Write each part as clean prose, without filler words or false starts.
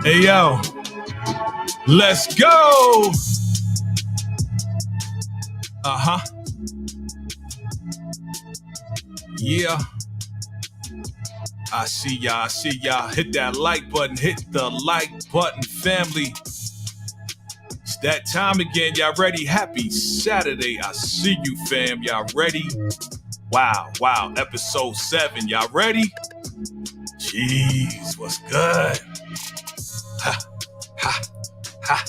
Hey, yo, let's go. Yeah. I see y'all. Hit that like button. Hit the like button, family. It's that time again. Y'all ready? Happy Saturday. I see you, fam. Y'all ready? Wow. Episode 7. Y'all ready? Jeez, what's good? Ha.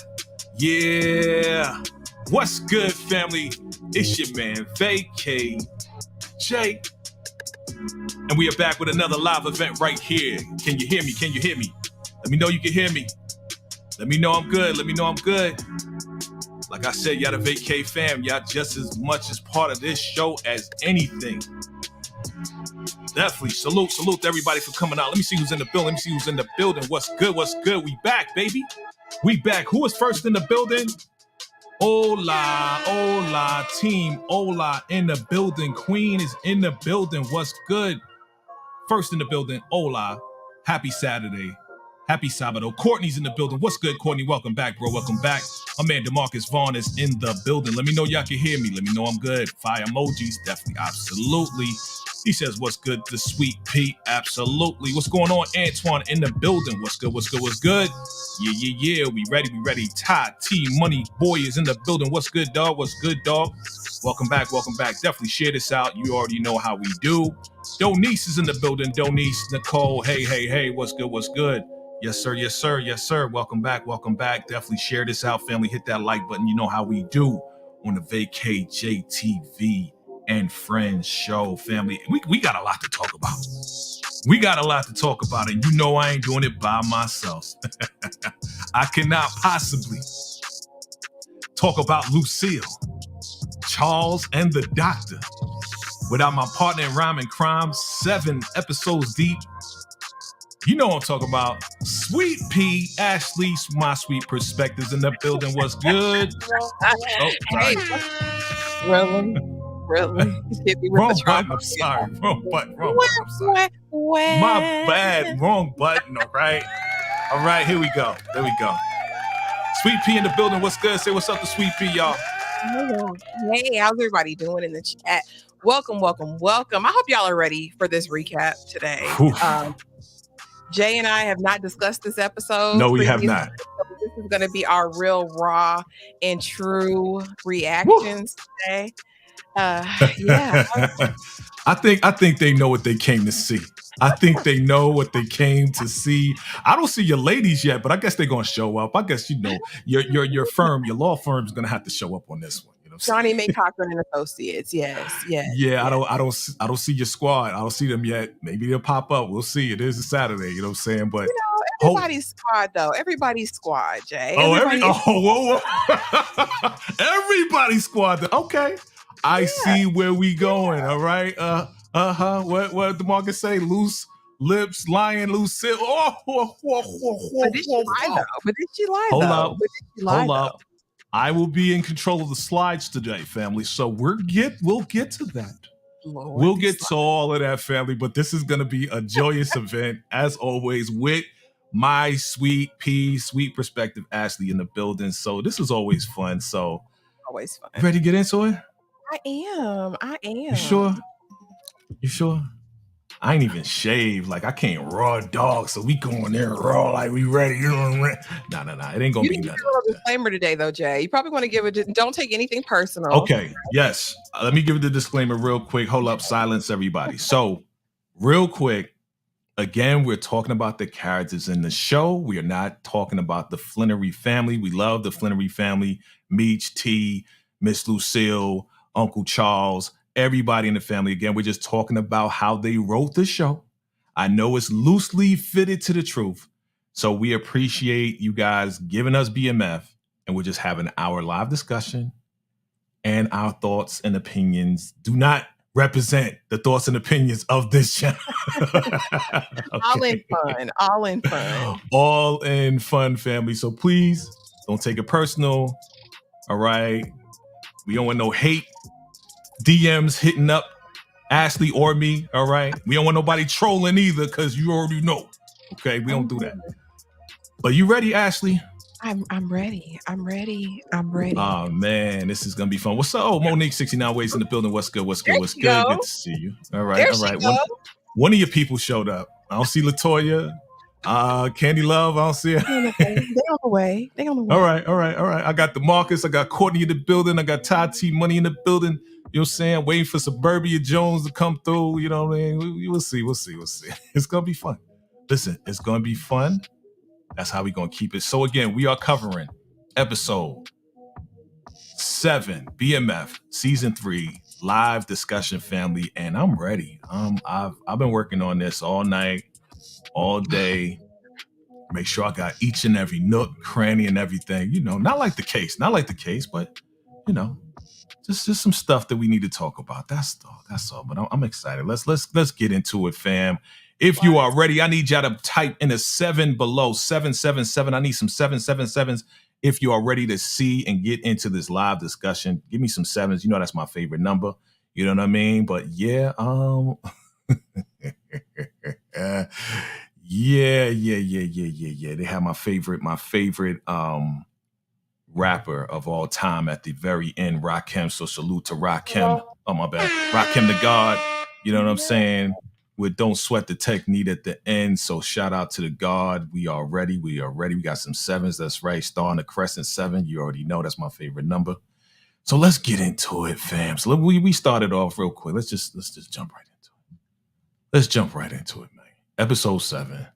Yeah. What's good, family? It's your man, VACAY-J. And we are back with another live event right here. Can you hear me? Let me know you can hear me. Let me know I'm good. Like I said, y'all the VACAY fam. Y'all just as much as part of this show as anything. Definitely. Salute to everybody for coming out. Let me see who's in the building. What's good? We back, baby. We back. Who is first in the building? Hola, team. Hola in the building. Queen is in the building. What's good? First in the building. Hola. Happy Saturday. Happy Sabado. Courtney's in the building. What's good, Courtney? Welcome back, bro. Welcome back. My man DeMarcus Vaughn is in the building. Let me know y'all can hear me. Let me know I'm good. Fire emojis. Definitely. Absolutely. He says, what's good to Sweet Pete? Absolutely. What's going on, Antoine in the building? What's good? Yeah. We ready. Ty T Money Boy is in the building. What's good, dog? Welcome back. Definitely share this out. You already know how we do. Donice is in the building. Donice, Nicole. Hey. What's good? Yes, sir. Welcome back. Definitely share this out, family. Hit that like button. You know how we do on the VACAYJTV and Friends show, family. We got a lot to talk about. And you know I ain't doing it by myself. I cannot possibly talk about Lucille, Charles, and the Doctor without my partner in rhyme and crime, 7 episodes deep. You know what I'm talking about. Sweet Pea, Ashley, my sweet perspectives in the building. What's good? Hey, really? Hit me with Wrong the button. I'm sorry. Wrong button. I'm sorry. My bad. Wrong button. All right. Here we go. There we go. Sweet Pea in the building. What's good? Say what's up to Sweet Pea, y'all. Hey, how's everybody doing in the chat? Welcome. I hope y'all are ready for this recap today. Jay and I have not discussed this episode. No, we have not. This is going to be our real raw and true reactions today. Yeah. I think they know what they came to see. I don't see your ladies yet, but I guess they're gonna show up. I guess your firm, your law firm is gonna have to show up on this one. You know, Johnny May Cochran and Associates. Yes. Yeah. I don't see your squad. I don't see them yet. Maybe they'll pop up. We'll see. It is a Saturday. You know what I'm saying? But everybody's squad though. Everybody's squad, Jay. Whoa. Everybody's squad. Okay. I see where we going. All right. What did DeMarcus say? Loose lips, lion, loose silk. But did she lie though? Hold up. I will be in control of the slides today, family. So we'll get to that. We'll get to all of that, family. But this is going to be a joyous event, as always, with my Sweet Pea, sweet perspective, Ashley in the building. So this is always fun. So always fun. Ready to get into it? I am. You sure? I ain't even shaved. Like, I can't raw dog, so we going there raw like we ready. You know what I mean? Nah. It ain't gonna be nothing. You a disclaimer today, though, Jay. You probably want to give it. Don't take anything personal. Okay. Yes. Let me give the disclaimer real quick. Hold up. Silence, everybody. So, real quick, Again, we're talking about the characters in the show. We are not talking about the Flenorys family. We love the Flenorys family. Meech, T, Miss Lucille, Uncle Charles, everybody in the family. Again, we're just talking about how they wrote the show. I know it's loosely fitted to the truth. So we appreciate you guys giving us BMF, and we're just having our live discussion. And our thoughts and opinions do not represent the thoughts and opinions of this channel. Okay. All in fun. All in fun. All in fun, family. So please don't take it personal. All right. We don't want no hate DMs hitting up Ashley or me. All right. We don't want nobody trolling either, because you already know. Okay. We don't do that. But you ready, Ashley? I'm ready. I'm ready. I'm ready. Oh man, this is gonna be fun. What's up? Oh, Monique 69 Ways in the building. What's good? What's good? What's good? Good to see you. All right, all right. One of your people showed up. I don't see Latoya. Candy Love, I don't see her. They on the way. They on the way. All right, all right, all right. I got the Marcus. I got Courtney in the building. I got Tati Money in the building. You know what I'm saying? Waiting for Suburbia Jones to come through. You know what I mean? We'll see. We'll see. We'll see. It's gonna be fun. Listen, it's gonna be fun. That's how we're gonna keep it. So again, we are covering episode 7, BMF season 3 live discussion, family, and I'm ready. I've been working on this all night, all day. Make sure I got each and every nook, cranny, and everything. You know, not like the case, but you know, just some stuff that we need to talk about. That's all. But I'm excited. Let's get into it, fam. If you are ready, I need y'all to type in a 7 below, 777. I need some 777s. If you are ready to see and get into this live discussion, give me some 7s. You know that's my favorite number. You know what I mean? But yeah, yeah. They have my favorite rapper of all time at the very end, Rakim. So salute to Rakim. Oh my bad, Rakim the God. You know what I'm saying? With Don't Sweat the Technique at the end. So shout out to the God. We are ready. We got some 7s. That's right. Star on the crescent 7. You already know that's my favorite number. So let's get into it, fam. So we started off real quick. Let's just jump right into it. Let's jump right into it, man. Episode 7.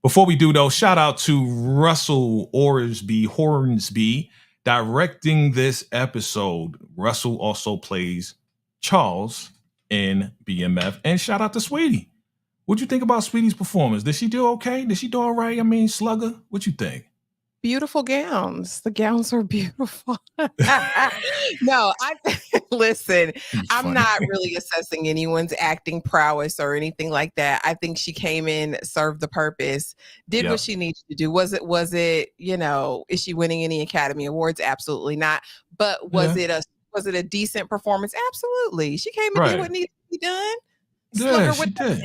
Before we do though, shout out to Russell Hornsby directing this episode. Russell also plays Charles in BMF, and shout out to Sweetie. What'd you think about Sweetie's performance? Did she do okay? Did she do all right? I mean, Slugger, what you think? Beautiful gowns. The gowns are beautiful. No, listen, I'm not really assessing anyone's acting prowess or anything like that. I think she came in, served the purpose, did what she needed to do. Was it, you know, is she winning any Academy Awards? Absolutely not. But was it a decent performance? Absolutely. She came and did what needed to be done. Yeah, she did.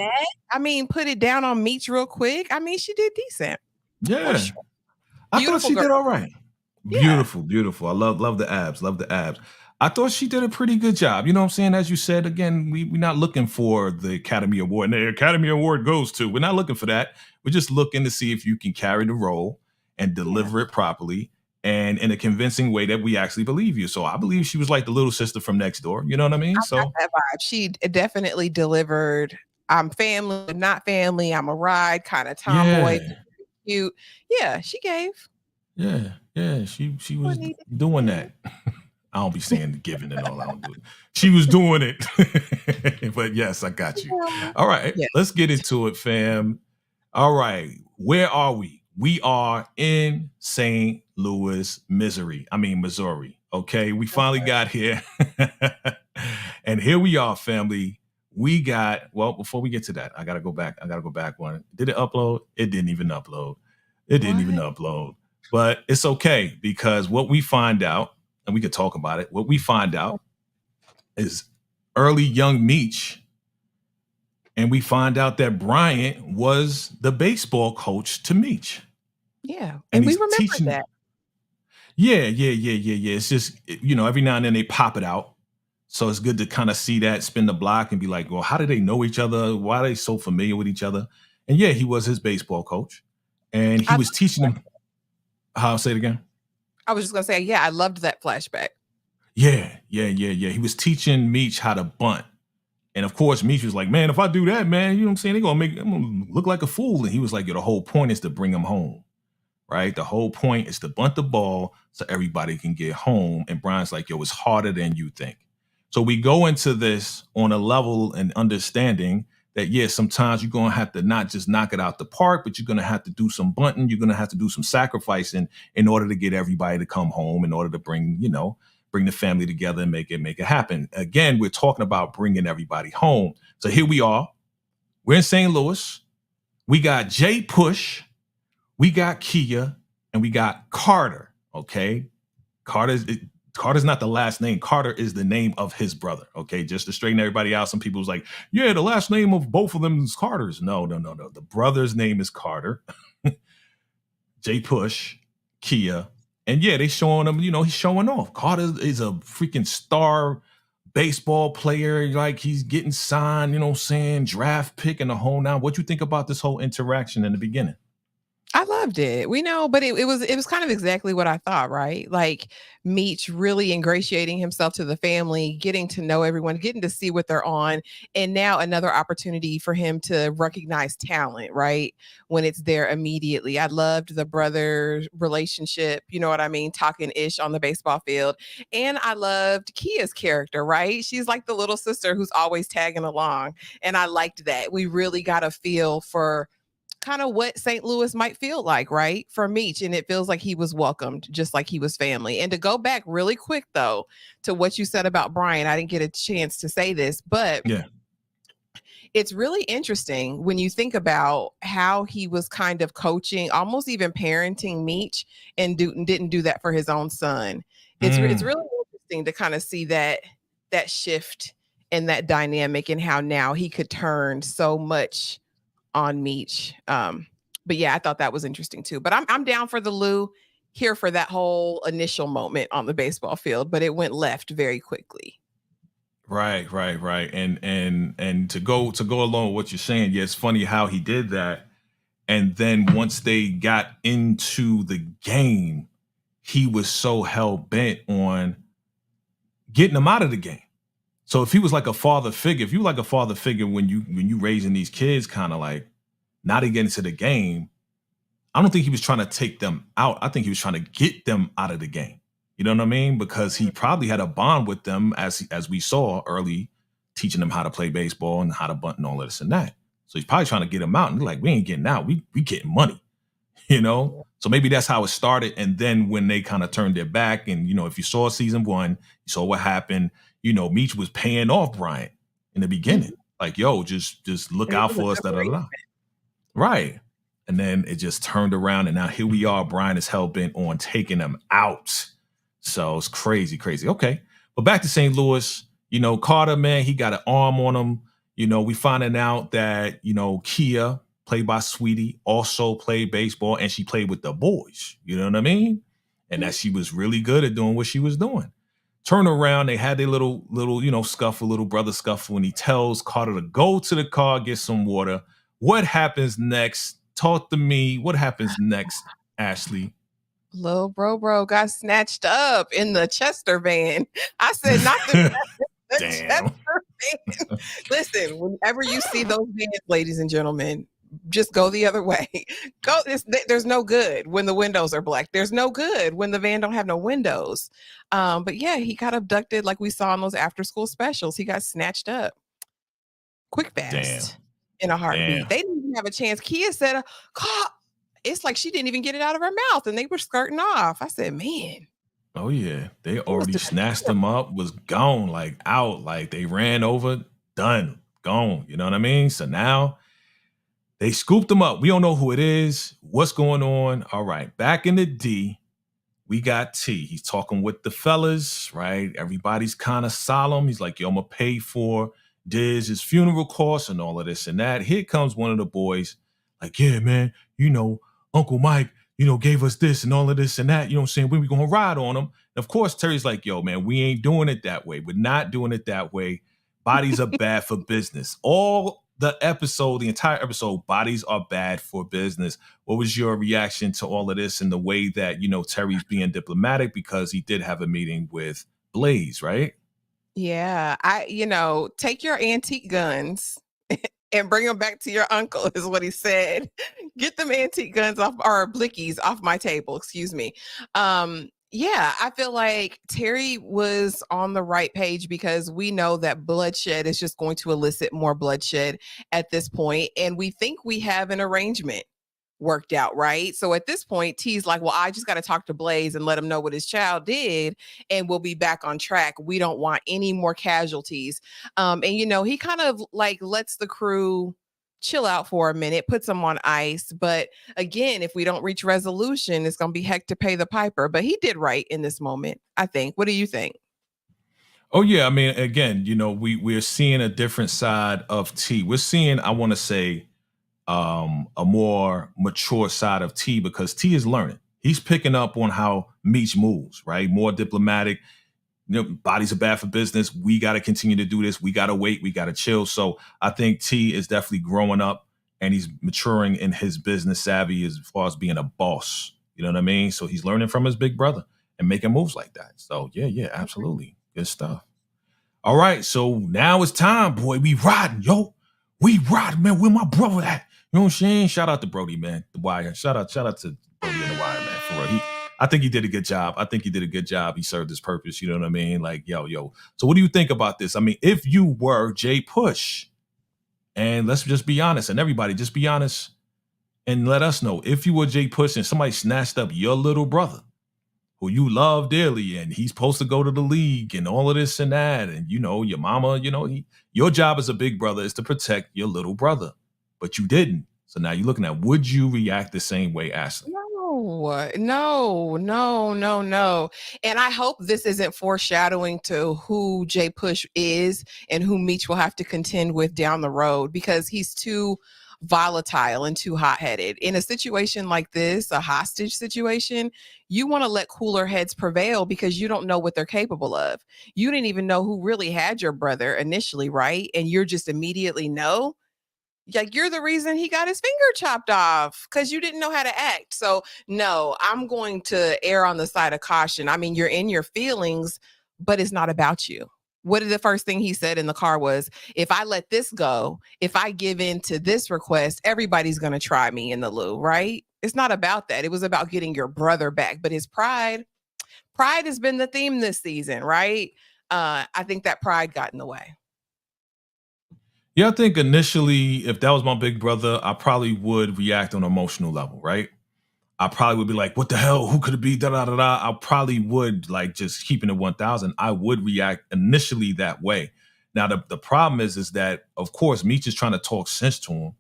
I mean, put it down on Meech real quick. I mean, she did decent. Yeah. I thought she did all right. Beautiful, beautiful. I love the abs. Love the abs. I thought she did a pretty good job. You know what I'm saying? As you said, again, we're not looking for the Academy Award. And the Academy Award goes to. We're not looking for that. We're just looking to see if you can carry the role and deliver it properly and in a convincing way that we actually believe you. So I believe she was like the little sister from next door. You know what I mean? I got that vibe. She definitely delivered. I'm family, not family. I'm a ride kind of tomboy. Yeah. Cute. Yeah, she gave. Yeah. She was doing that. I don't be saying giving and all. I don't do it. She was doing it. But yes, I got you. All right. Yeah. Let's get into it, fam. All right. Where are we? We are in St. Louis, Missouri. Okay. We finally got here. And here we are, family. We got, well, before we get to that, I got to go back one. Did it upload? It didn't even upload. But it's okay, because what we find out, and we could talk about it, what we find out is early young Meech, and we find out that Bryant was the baseball coach to Meech. Yeah, and we remember that. Yeah. It's just, you know, every now and then they pop it out. So it's good to kind of see that, spin the block and be like, well, how do they know each other? Why are they so familiar with each other? And yeah, he was his baseball coach. And he was teaching him how, say it again? I was just going to say, yeah, I loved that flashback. Yeah. He was teaching Meech how to bunt. And of course, Meech was like, man, if I do that, man, you know what I'm saying? I'm gonna look like a fool. And he was like, yo, the whole point is to bring him home, right? The whole point is to bunt the ball so everybody can get home. And Brian's like, yo, it's harder than you think. So we go into this on a level and understanding that, yes, sometimes you're going to have to not just knock it out the park, but you're going to have to do some bunting. You're going to have to do some sacrificing in order to get everybody to come home, in order to bring the family together and make it happen. Again, we're talking about bringing everybody home. So here we are. We're in St. Louis. We got Jay Push, we got Kia, and we got Carter. Okay, Carter's not the last name. Carter is the name of his brother. Okay, just to straighten everybody out. Some people was like, yeah, the last name of both of them is Carter's. No. The brother's name is Carter. Jay Push, Kia. And yeah, they showing him, he's showing off. Carter is a freaking star baseball player. Like, he's getting signed, draft pick and the whole now. What you think about this whole interaction in the beginning? I loved it. We know, but it was kind of exactly what I thought, right? Like Meech really ingratiating himself to the family, getting to know everyone, getting to see what they're on, and now another opportunity for him to recognize talent, right? When it's there immediately. I loved the brother relationship, you know what I mean? Talking ish on the baseball field. And I loved Kia's character, right? She's like the little sister who's always tagging along. And I liked that. We really got a feel for kind of what St. Louis might feel like, right? For Meech. And it feels like he was welcomed, just like he was family. And to go back really quick, though, to what you said about Brian, I didn't get a chance to say this, but yeah, it's really interesting when you think about how he was kind of coaching, almost even parenting Meech, and didn't do that for his own son. It's really interesting to kind of see that shift and that dynamic, and how now he could turn so much on Meech. But yeah, I thought that was interesting too. But I'm down for the Lou, here for that whole initial moment on the baseball field, but it went left very quickly. Right. And to go along with what you're saying, yeah, it's funny how he did that. And then once they got into the game, he was so hell bent on getting them out of the game. So if he was like a father figure, when you raising these kids, kind of like not to get into the game, I don't think he was trying to take them out. I think he was trying to get them out of the game. You know what I mean? Because he probably had a bond with them, as we saw early, teaching them how to play baseball and how to bunt and all of this and that. So he's probably trying to get them out. And like, we ain't getting out. We getting money, So maybe that's how it started. And then when they kind of turned their back, and, if you saw season 1, you saw what happened. Meech was paying off Brian in the beginning. Like, yo, just look out for us. Right. And then it just turned around, and now here we are. Brian is hell-bent on taking them out. So it's crazy. Okay. But back to St. Louis, Carter, man, he got an arm on him. We finding out that, Kia, played by Sweetie, also played baseball, and she played with the boys. You know what I mean? And that she was really good at doing what she was doing. Turn around, they had their little scuffle, little brother scuffle, and he tells Carter to go to the car, get some water. What happens next? Talk to me. What happens next, Ashley? Little bro got snatched up in the Chester van. I said, not the, the Chester van. Listen, whenever you see those vans, ladies and gentlemen, just go the other way. There's no good when the windows are black. There's no good when the van don't have no windows. But yeah, he got abducted like we saw in those after school specials. He got snatched up quick fast in a heartbeat. They didn't even have a chance. Kia said, it's like she didn't even get it out of her mouth, and they were skirting off. I said, man. Oh yeah, they already snatched him up, was gone, like out, like they ran over, done, gone. You know what I mean? So now they scooped him up. We don't know who it is. What's going on? All right, back in the D, we got T. He's talking with the fellas, right? Everybody's kind of solemn. He's like, yo, I'm gonna pay for Diz's funeral costs and all of this and that. Here comes one of the boys, like, yeah, man, Uncle Mike, gave us this and all of this and that. You know what I'm saying? When we gonna ride on him? And of course, Terry's like, yo, man, we ain't doing it that way. We're not doing it that way. Bodies are bad for business. The entire episode, bodies are bad for business. What was your reaction to all of this and the way that, Terry's being diplomatic, because he did have a meeting with Blaze, right? Yeah, take your antique guns and bring them back to your uncle, is what he said. Get them antique guns off, or blickies off my table, excuse me. Yeah, I feel like Terry was on the right page because we know that bloodshed is just going to elicit more bloodshed at this point, and we think we have an arrangement worked out, right? So at this point, T's like, well, I just got to talk to Blaze and let him know what his child did, and we'll be back on track. We don't want any more casualties. And he kind of like lets the crew chill out for a minute, puts them on ice. But again, if we don't reach resolution, it's going to be heck to pay the piper. But he did right in this moment, I think. What do you think? Oh yeah, I mean, again, we're seeing a different side of T. We're seeing, I want to say, a more mature side of T, because T is learning. He's picking up on how Meech moves, right? More diplomatic. Bodies are bad for business. We got to continue to do this. We got to wait. We got to chill. So I think T is definitely growing up, and he's maturing in his business savvy as far as being a boss. You know what I mean? So he's learning from his big brother and making moves like that. So yeah, absolutely. Good stuff. All right, so now it's time, boy. We riding, yo. We riding, man. Where my brother at? You know what I'm saying? Shout out to Brody, man. The Wire. Shout out to Brody and the Wire, man. For real. I think he did a good job. He served his purpose. You know what I mean? Like, yo. So what do you think about this? I mean, if you were Jay Push, and let's just be honest, and everybody just be honest and let us know, if you were Jay Push and somebody snatched up your little brother, who you love dearly, and he's supposed to go to the league and all of this and that, and your mama, your job as a big brother is to protect your little brother, but you didn't. So now you're looking at, would you react the same way, Ashley? No. And I hope this isn't foreshadowing to who Jay Push is and who Meech will have to contend with down the road, because he's too volatile and too hot-headed. In a situation like this, a hostage situation, you want to let cooler heads prevail because you don't know what they're capable of. You didn't even know who really had your brother initially, right? And you're just immediately no. Like, you're the reason he got his finger chopped off because you didn't know how to act. So no, I'm going to err on the side of caution. I mean, you're in your feelings, but it's not about you. What did the first thing he said in the car was, if I let this go, if I give in to this request, everybody's going to try me in the loo, right? It's not about that. It was about getting your brother back. But his pride has been the theme this season, right? I think that pride got in the way. Yeah, I think initially, if that was my big brother, I probably would react on an emotional level, right? I probably would be like, what the hell? Who could it be? Da da da da. I probably would, like, just keeping it 1,000. I would react initially that way. Now, the problem is that, of course, Meech is trying to talk sense to him,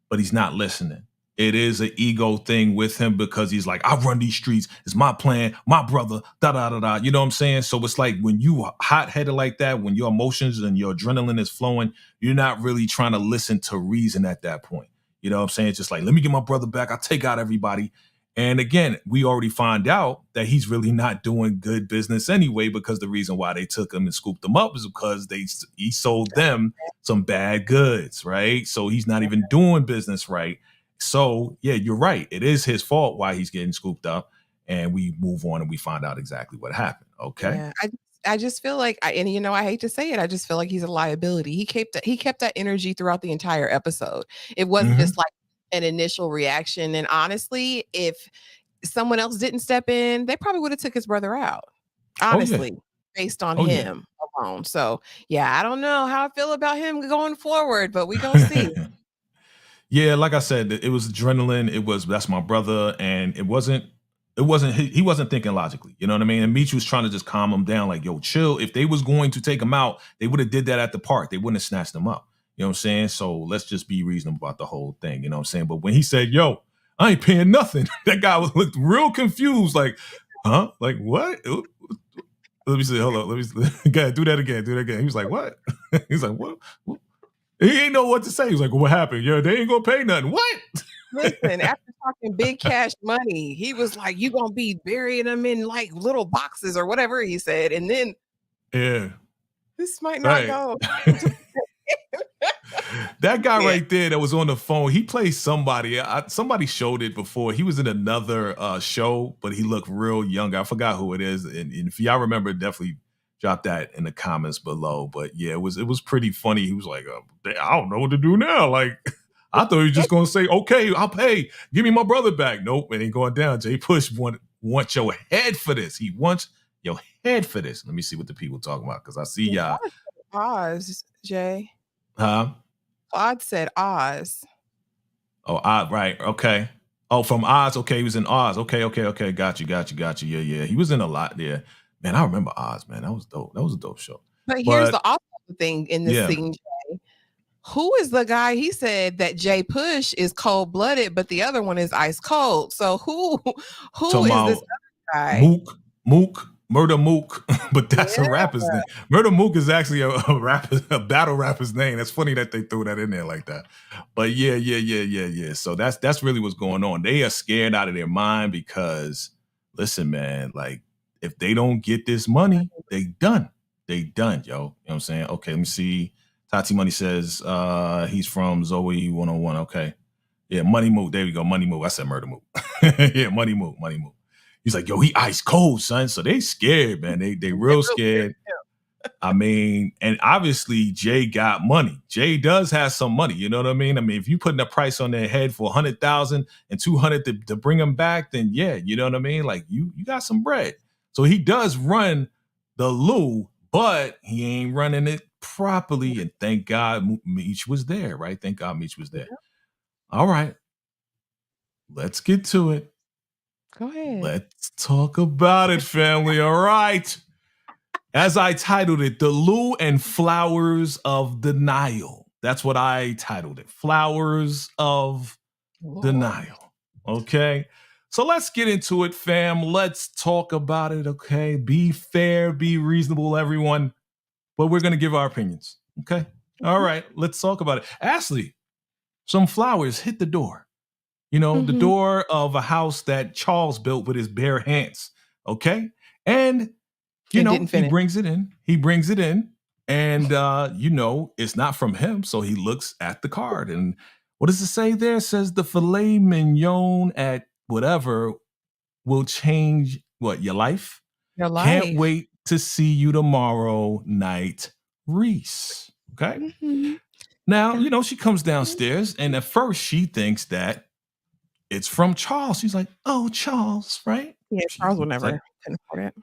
but he's not listening. It is an ego thing with him because he's like, I run these streets. It's my plan, my brother, da da da da. You know what I'm saying? So it's like, when you hot-headed like that, when your emotions and your adrenaline is flowing, you're not really trying to listen to reason at that point. You know what I'm saying? It's just like, let me get my brother back. I'll take out everybody. And again, we already find out that he's really not doing good business anyway, because the reason why they took him and scooped him up is because he sold them some bad goods, right? So he's not even doing business right. So yeah, you're right. It is his fault why he's getting scooped up, and we move on and we find out exactly what happened. Okay. Yeah, I just feel like, I hate to say it, I just feel like he's a liability. He kept that energy throughout the entire episode. It wasn't just like an initial reaction. And honestly, if someone else didn't step in, they probably would have took his brother out. Honestly, based on him alone. So yeah, I don't know how I feel about him going forward, but we gonna see. Yeah, like I said, it was adrenaline. That's my brother, and he wasn't thinking logically. You know what I mean? And Meech was trying to just calm him down, like, yo, chill. If they was going to take him out, they would have did that at the park. They wouldn't have snatched him up. You know what I'm saying? So let's just be reasonable about the whole thing. You know what I'm saying? But when he said, yo, I ain't paying nothing, that guy looked real confused, like, huh? Like, what? Let me see. Hold on. Let me go ahead, do that again. He was like, what? He's like, what? He ain't know what to say. He was like, well, what happened? Yeah, they ain't gonna pay nothing. What? Listen, after talking big cash money, he was like, you gonna be burying them in like little boxes or whatever he said. And then this might not go. That guy right there that was on the phone, he plays somebody. Somebody showed it before. He was in another show, but he looked real young. I forgot who it is. And if y'all remember, definitely drop that in the comments below. But yeah, it was pretty funny. He was like, I don't know what to do now. Like, I thought he was just gonna say, okay, I'll pay. Give me my brother back. Nope, it ain't going down. Jay Push wants your head for this. He wants your head for this. Let me see what the people talking about, because I see y'all. Oz, Jay. Huh? Claude said Oz. Oh, right. Okay. Oh, from Oz. Okay, he was in Oz. Okay. Got you. Yeah. He was in a lot there. Man, I remember Oz, man. That was dope. That was a dope show. But here's the awesome thing in this scene, Jay. Who is the guy? He said that Jay Push is cold-blooded, but the other one is ice cold. So who is this other guy? Mook. Murder Mook, but that's a rapper's name. Murder Mook is actually a battle rapper's name. That's funny that they threw that in there like that. But yeah. So that's really what's going on. They are scared out of their mind because, listen, man, like, if they don't get this money, they done. They done, yo. You know what I'm saying? Okay, let me see. Tati Money says he's from Zoe 101. Okay. Yeah, Money Mook. There we go. Money Mook. I said Murder Mook. Yeah, Money Mook. He's like, yo, he ice cold, son. So they scared, man. They real scared. I mean, and obviously Jay got money. Jay does have some money. You know what I mean? I mean, if you putting a price on their head for 100,000 and 200 to bring them back, then yeah, you know what I mean? Like you got some bread. So he does run the Lou, but he ain't running it properly. And thank God Meech was there, right? Thank God Meech was there. All right. Let's get to it. Go ahead. Let's talk about it, family. All right. As I titled it, The Lou and Flowers of Denial. That's what I titled it. Flowers of Denial. Okay. So let's get into it, fam. Let's talk about it. Okay. Be fair, be reasonable, everyone. But we're going to give our opinions. Okay. All right. Let's talk about it. Ashley, some flowers hit the door. You know, the door of a house that Charles built with his bare hands. Okay. And, you know, he brings it in. And, you know, it's not from him. So he looks at the card. And what does it say there? It says the filet mignon at whatever will change what? Your life? Your life. Can't wait to see you tomorrow night, Reese. Okay. Now, you know, she comes downstairs and at first she thinks that it's from Charles. She's like, oh, Charles, right? Yeah, Charles will never afford it.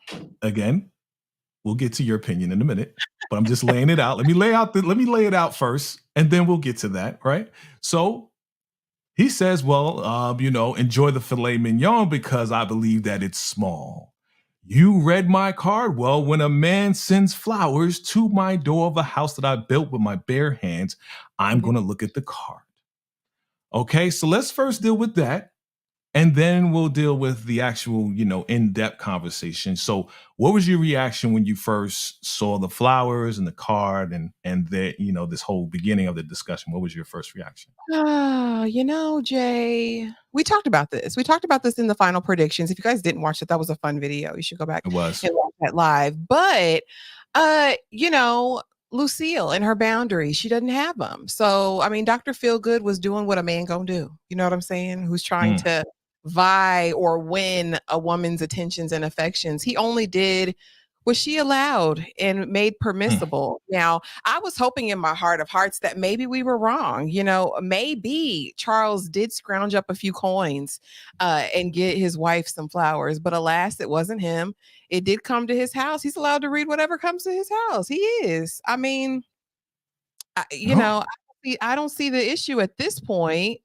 Again, we'll get to your opinion in a minute, but I'm just laying it out. Let me lay it out first, and then we'll get to that, right? So he says, well, you know, enjoy the filet mignon because I believe that it's small. You read my card. Well, when a man sends flowers to my door of a house that I built with my bare hands, I'm going to look at the card. Okay, so let's first deal with that, and then we'll deal with the actual, you know, in-depth conversation. So what was your reaction when you first saw the flowers and the card and the, you know, this whole beginning of the discussion? What was your first reaction? You know, Jay, we talked about this. We talked about this in the final predictions. If you guys didn't watch it, that was a fun video. You should go back and watch that live. But, you know, Lucille and her boundaries, she doesn't have them. So, I mean, Dr. Feelgood was doing what a man gonna do. You know what I'm saying? Who's trying to vie or win a woman's attentions and affections. He only did what she allowed and made permissible. Now, I was hoping in my heart of hearts that maybe we were wrong. You know, maybe Charles did scrounge up a few coins and get his wife some flowers, but alas, it wasn't him. It did come to his house. He's allowed to read whatever comes to his house. He is. I mean, you know, I don't see the issue at this point.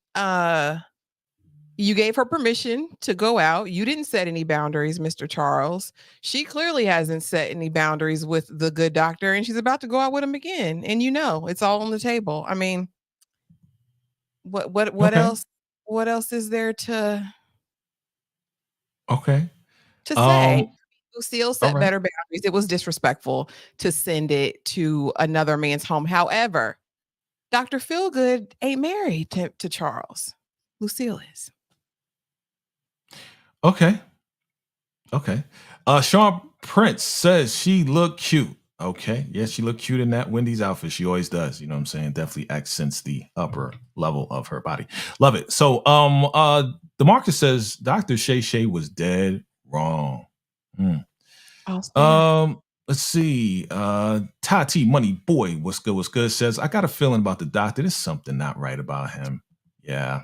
You gave her permission to go out. You didn't set any boundaries, Mr. Charles. She clearly hasn't set any boundaries with the good doctor, and she's about to go out with him again. And you know, it's all on the table. I mean, what else? What else is there to say? Lucille set better boundaries. It was disrespectful to send it to another man's home. However, Dr. Feelgood ain't married to Charles. Lucille is. Okay. Sean Prince says she looked cute. Okay. Yeah, she looked cute in that Wendy's outfit. She always does. You know what I'm saying? Definitely accents the upper level of her body. Love it. So DeMarcus says Dr. Shay Shay was dead wrong. let's see. Tati Money Boy, what's good? What's good? Says, I got a feeling about the doctor. There's something not right about him. Yeah.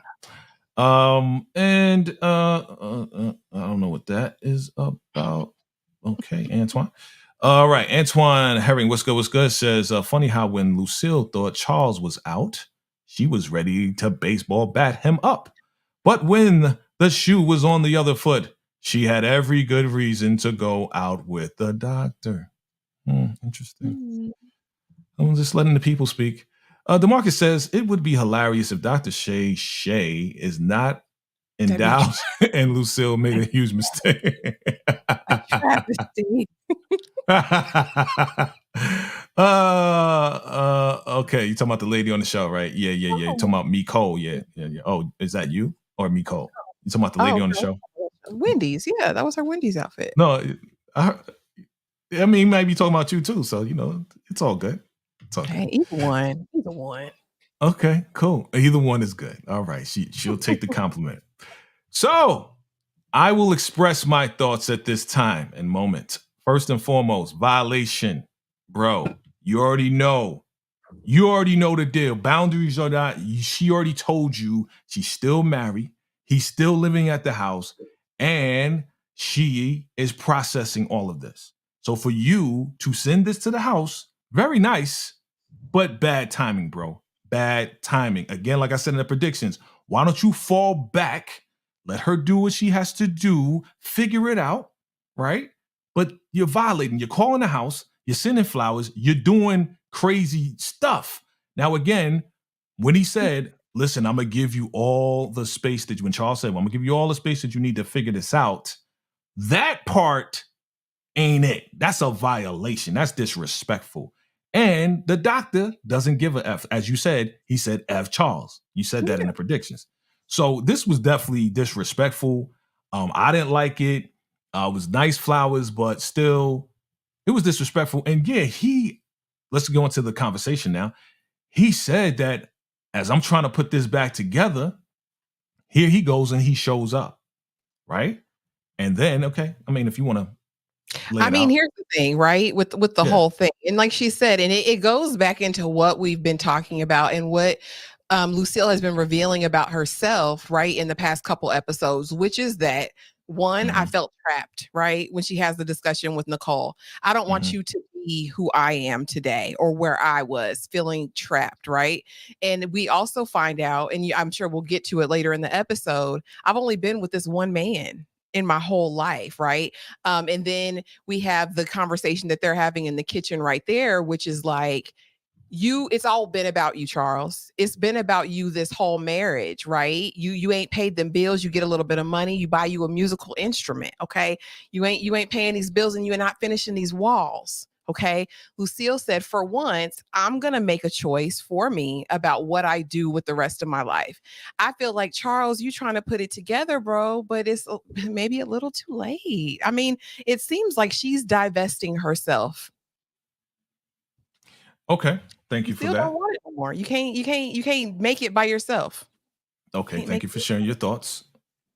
And I don't know what that is about. Okay, Antoine. All right, Antoine Herring, what's good? What's good? Says, funny how when Lucille thought Charles was out, she was ready to baseball bat him up. But when the shoe was on the other foot, she had every good reason to go out with the doctor. Interesting. I'm just letting the people speak. DeMarcus says, it would be hilarious if Dr. Shay is not endowed and Lucille made a huge mistake. Okay, you talking about the lady on the show, right? Yeah. You talking about Nicole? Yeah. Oh, is that you or Nicole? You talking about the lady on the show? Wendy's, yeah, that was her Wendy's outfit. No, I mean, he might be talking about you too. So it's all good. It's all good. Either one. Okay, cool. Either one is good. All right, she'll take the compliment. So I will express my thoughts at this time and moment. First and foremost, violation, bro. You already know the deal. Boundaries are not. She already told you she's still married. He's still living at the house, and she is processing all of this. So for you to send this to the house, very nice, but bad timing, bro. Bad timing. Again, like I said in the predictions, why don't you fall back? Let her do what she has to do. Figure it out, right? But you're violating. You're calling the house. You're sending flowers. You're doing crazy stuff. Now, again, when he said, listen, I'm going to give you all the space when Charles said, well, I'm going to give you all the space that you need to figure this out, that part ain't it. That's a violation. That's disrespectful. And the doctor doesn't give a F. As you said, he said F Charles. You said that in the predictions. So this was definitely disrespectful. I didn't like it. It was nice flowers, but still, it was disrespectful. And yeah, let's go into the conversation now. He said that as I'm trying to put this back together, here he goes and he shows up, right? And then, okay, I mean, if you want to here's the thing, right? With the whole thing. And like she said, and it goes back into what we've been talking about and what Lucille has been revealing about herself, right, in the past couple episodes, which is that one, I felt trapped, right, when she has the discussion with Nicole. I don't want you to be who I am today or where I was, feeling trapped, right? And we also find out, and I'm sure we'll get to it later in the episode, I've only been with this one man in my whole life, right? And then we have the conversation that they're having in the kitchen right there, which is like, it's all been about you, Charles. It's been about you this whole marriage, right? You ain't paid them bills. You get a little bit of money. You buy you a musical instrument, okay? You ain't paying these bills and you're not finishing these walls, okay? Lucille said, for once, I'm going to make a choice for me about what I do with the rest of my life. I feel like, Charles, you trying to put it together, bro, but it's maybe a little too late. I mean, it seems like she's divesting herself. Okay. Thank you for that. Don't want it anymore. You can't make it by yourself. Okay. Thank you for sharing your thoughts.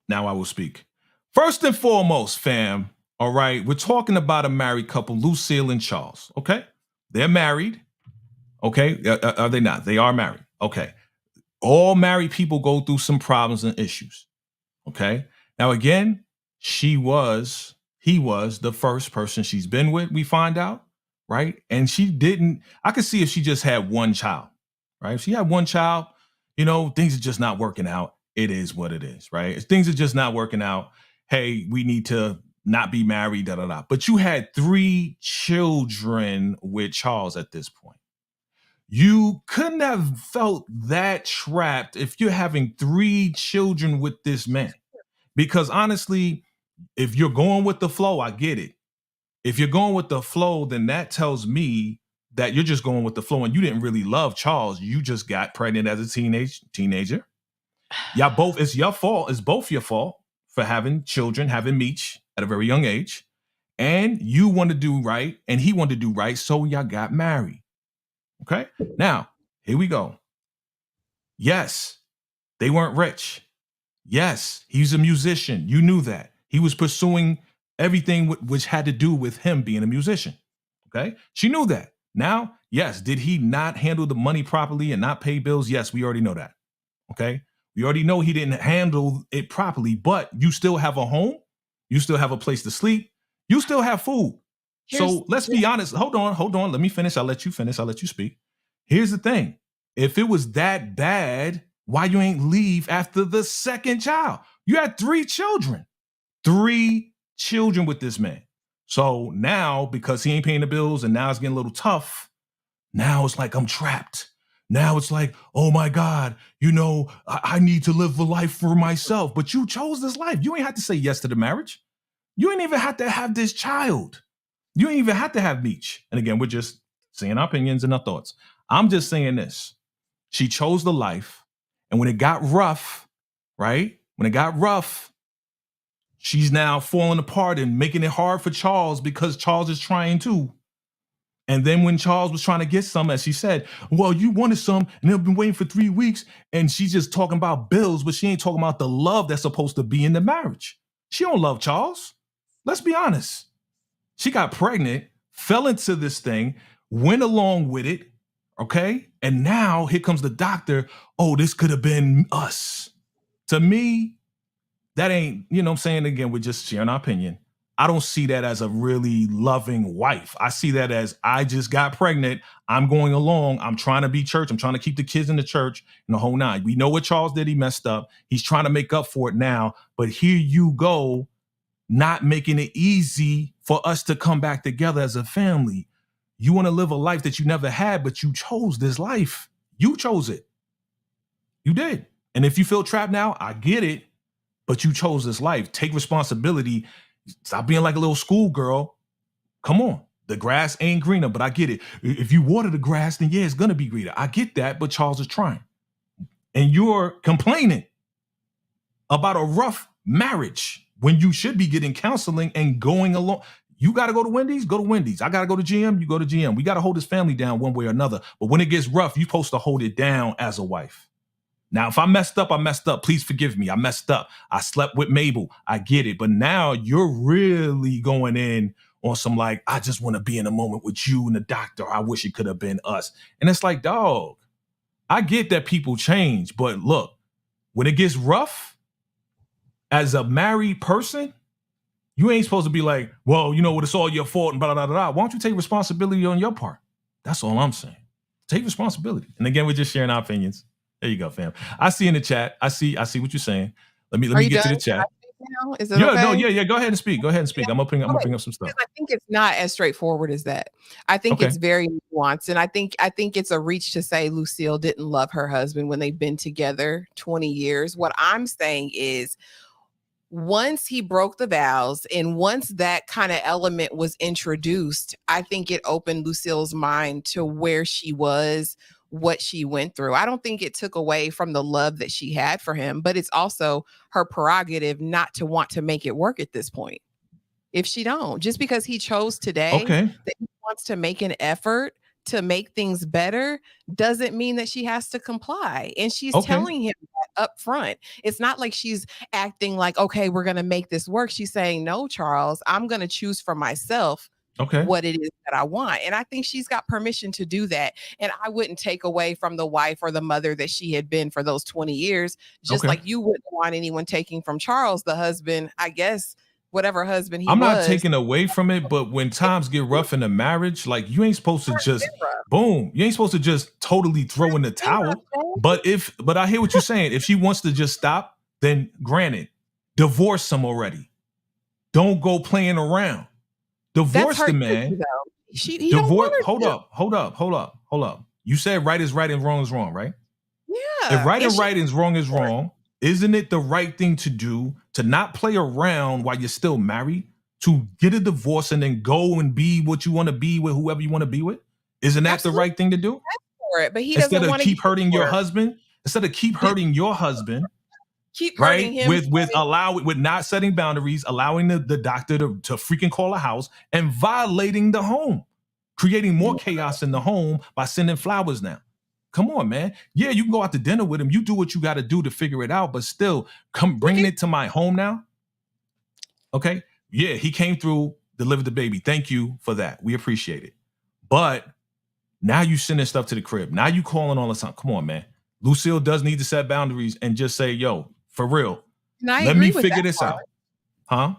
Now I will speak. First and foremost, fam. All right. We're talking about a married couple, Lucille and Charles. Okay. They're married. Okay. Are they not? They are married. Okay. All married people go through some problems and issues. Okay. Now, again, he was the first person she's been with, we find out. Right. And I could see if she just had one child, right? If she had one child, things are just not working out. It is what it is, right? If things are just not working out, hey, we need to not be married, da, da, da. But you had 3 children with Charles at this point. You couldn't have felt that trapped if you're having 3 children with this man. Because honestly, if you're going with the flow, I get it. If you're going with the flow, then that tells me that you're just going with the flow and you didn't really love Charles. You just got pregnant as a teenager. Yeah, it's your fault. It's both your fault for having children, having Meech at a very young age. And you want to do right and he wanted to do right. So y'all got married. Okay. Now, here we go. Yes, they weren't rich. Yes, he's a musician. You knew that. He was pursuing everything which had to do with him being a musician. Okay. She knew that. Now, yes, did he not handle the money properly and not pay bills? Yes, we already know that. Okay. We already know he didn't handle it properly, but you still have a home. You still have a place to sleep. You still have food. So let's be honest. Hold on. Let me finish. I'll let you finish. I'll let you speak. Here's the thing. If it was that bad, why you ain't leave after the second child? You had 3 children. 3 children with this man. So now, because he ain't paying the bills and now it's getting a little tough, now it's like I'm trapped. Now it's like, oh my God, I need to live a life for myself. But you chose this life. You ain't have to say yes to the marriage. You ain't even have to have this child. You ain't even have to have Meech. And again, we're just saying our opinions and our thoughts. I'm just saying this. She chose the life. And when it got rough, right? When it got rough, she's now falling apart and making it hard for Charles because Charles is trying too. And then when Charles was trying to get some, as she said, well, you wanted some and they've been waiting for 3 weeks. And she's just talking about bills, but she ain't talking about the love that's supposed to be in the marriage. She don't love Charles. Let's be honest. She got pregnant, fell into this thing, went along with it. Okay. And now here comes the doctor. Oh, this could have been us. To me, that ain't, you know what I'm saying? Again, we're just sharing our opinion. I don't see that as a really loving wife. I see that as I just got pregnant. I'm going along. I'm trying to be church. I'm trying to keep the kids in the church and the whole nine. We know what Charles did. He messed up. He's trying to make up for it now. But here you go, not making it easy for us to come back together as a family. You want to live a life that you never had, but you chose this life. You chose it. You did. And if you feel trapped now, I get it. But you chose this life. Take responsibility. Stop being like a little schoolgirl. Come on. The grass ain't greener, but I get it. If you water the grass, then yeah, it's going to be greener. I get that, but Charles is trying. And you're complaining about a rough marriage when you should be getting counseling and going along. You got to go to Wendy's? Go to Wendy's. I got to go to GM? You go to GM. We got to hold this family down one way or another. But when it gets rough, you're supposed to hold it down as a wife. Now, if I messed up, I messed up. Please forgive me. I messed up. I slept with Mabel. I get it. But now you're really going in on some like, I just want to be in a moment with you and the doctor. I wish it could have been us. And it's like, dog, I get that people change. But look, when it gets rough, as a married person, you ain't supposed to be like, well, you know what, it's all your fault and blah, blah, blah, blah. Why don't you take responsibility on your part? That's all I'm saying. Take responsibility. And again, we're just sharing our opinions. There you go, fam. I see in the chat. I see what you're saying. Let me get to the chat. Is it okay? Yeah. Go ahead and speak. I'm opening up some stuff. I think it's not as straightforward as that. I think it's very nuanced, and I think it's a reach to say Lucille didn't love her husband when they've been together 20 years. What I'm saying is, once he broke the vows and once that kind of element was introduced, I think it opened Lucille's mind to where she was, what she went through. I don't think it took away from the love that she had for him, but it's also her prerogative not to want to make it work at this point. If she don't, just because he chose today that he wants to make an effort to make things better doesn't mean that she has to comply. And she's telling him that up front. It's not like she's acting like, okay, we're going to make this work. She's saying, no, Charles, I'm going to choose for myself what it is that I want. And I think she's got permission to do that. And I wouldn't take away from the wife or the mother that she had been for those 20 years, just like you wouldn't want anyone taking from Charles, the husband, I guess, whatever husband he was. I'm not taking away from it, but when times get rough in a marriage, like you ain't supposed to just boom. You ain't supposed to just totally throw in the towel. But I hear what you're saying. If she wants to just stop, then granted, divorce him already. Don't go playing around. Divorce the man. Divorce. Hold up. You said right is right and wrong is wrong, right? Yeah. If right and right is wrong is wrong, isn't it the right thing to do to not play around while you're still married, to get a divorce and then go and be what you want to be with whoever you want to be with? Isn't that the right thing to do? For it, but he doesn't want to keep hurting your husband. Instead of keep hurting your husband. Keep hurting him with not setting boundaries, allowing the doctor to freaking call a house and violating the home, creating more chaos in the home by sending flowers now. Come on, man. Yeah, you can go out to dinner with him. You do what you got to do to figure it out, but still come bringing it to my home now. Okay. Yeah, he came through, delivered the baby. Thank you for that. We appreciate it. But now you sending stuff to the crib. Now you calling all the time. Come on, man. Lucille does need to set boundaries and just say, yo, for real, let me figure this out. Huh?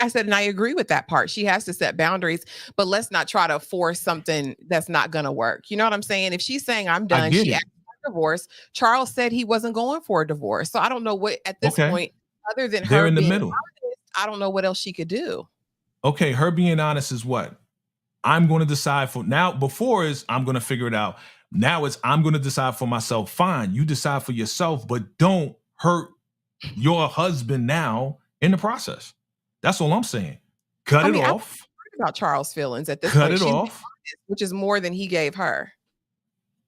I said, and I agree with that part. She has to set boundaries, but let's not try to force something that's not going to work. You know what I'm saying? If she's saying I'm done, she asked for a divorce. Charles said he wasn't going for a divorce. So I don't know what at this point, other than they're her in the being middle. honest, I don't know what else she could do. Okay, her being honest is what? I'm going to decide for now. Before is I'm going to figure it out. Now it's I'm going to decide for myself. Fine, you decide for yourself, but don't hurt your husband now in the process. That's all I'm saying. Cut it off. I'm about Charles' feelings at this point. Cut it off. Which is more than he gave her.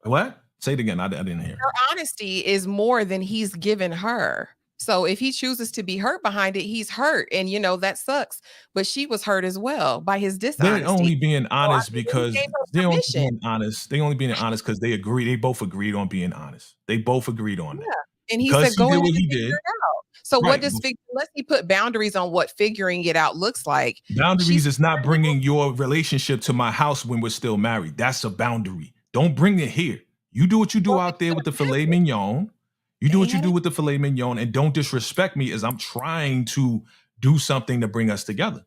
What? Say it again. I didn't hear. Her honesty is more than he's given her. So if he chooses to be hurt behind it, he's hurt. And, you know, that sucks. But she was hurt as well by his dishonesty. They're only being honest because they're only being honest. They only being honest because they agree. They both agreed on being honest. They both agreed on that. And he said, go ahead and figure it out. So what does unless he put boundaries on what figuring it out looks like? Boundaries is not bringing your relationship to my house when we're still married. That's a boundary. Don't bring it here. You do what you do out there with the filet mignon. You do what you do with the filet mignon, and don't disrespect me as I'm trying to do something to bring us together.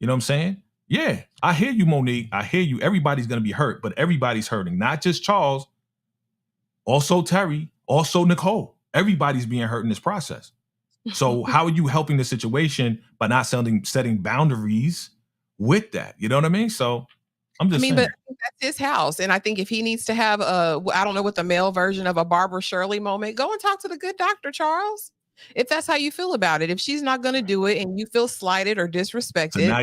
You know what I'm saying? Yeah, I hear you, Monique. I hear you. Everybody's going to be hurt, but everybody's hurting. Not just Charles, also Terry, also Nicole. Everybody's being hurt in this process. So how are you helping the situation by not setting boundaries with that? You know what I mean? So I'm just saying. But that's his house. And I think if he needs to have I don't know what the male version of a Barbara Shirley moment, go and talk to the good doctor, Charles. If that's how you feel about it, if she's not going to do it and you feel slighted or disrespected. So now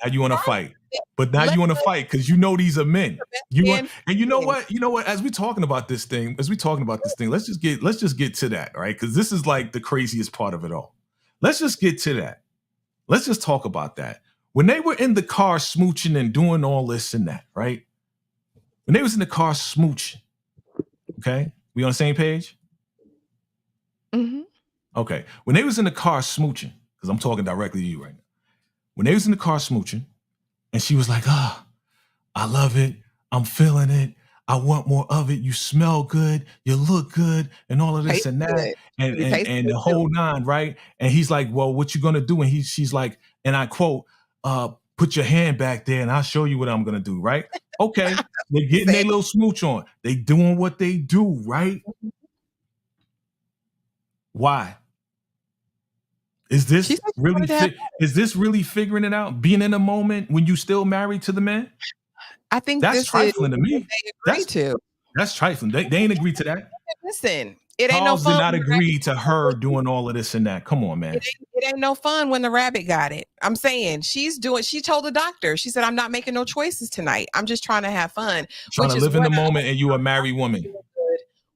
you want to fight. But now you want to fight because you know these are men. And you know what? You know what? As we're talking about this thing, let's just get to that, right? Because this is like the craziest part of it all. Let's just get to that. Let's just talk about that. When they were in the car smooching and doing all this and that, right? When they was in the car smooching, okay? We on the same page? Mm-hmm. Okay. When they was in the car smooching, because I'm talking directly to you right now. When they was in the car smooching, and she was like, I love it. I'm feeling it. I want more of it. You smell good. You look good. And all of this and that. And the whole nine, right? And he's like, well, what you going to do? And she's like, and I quote, put your hand back there and I'll show you what I'm going to do, right? Okay. They're getting their little smooch on. They doing what they do, right? Why? Is this really figuring it out? Being in a moment when you still married to the man? I think that's trifling to me. That's trifling. They ain't agreed to that. Listen, it ain't no fun. Did not agree to her doing all of this and that. Come on, man. It ain't no fun when the rabbit got it. I'm saying she told the doctor, she said, I'm not making no choices tonight. I'm just trying to have fun. Trying to live in the moment, and you a married woman.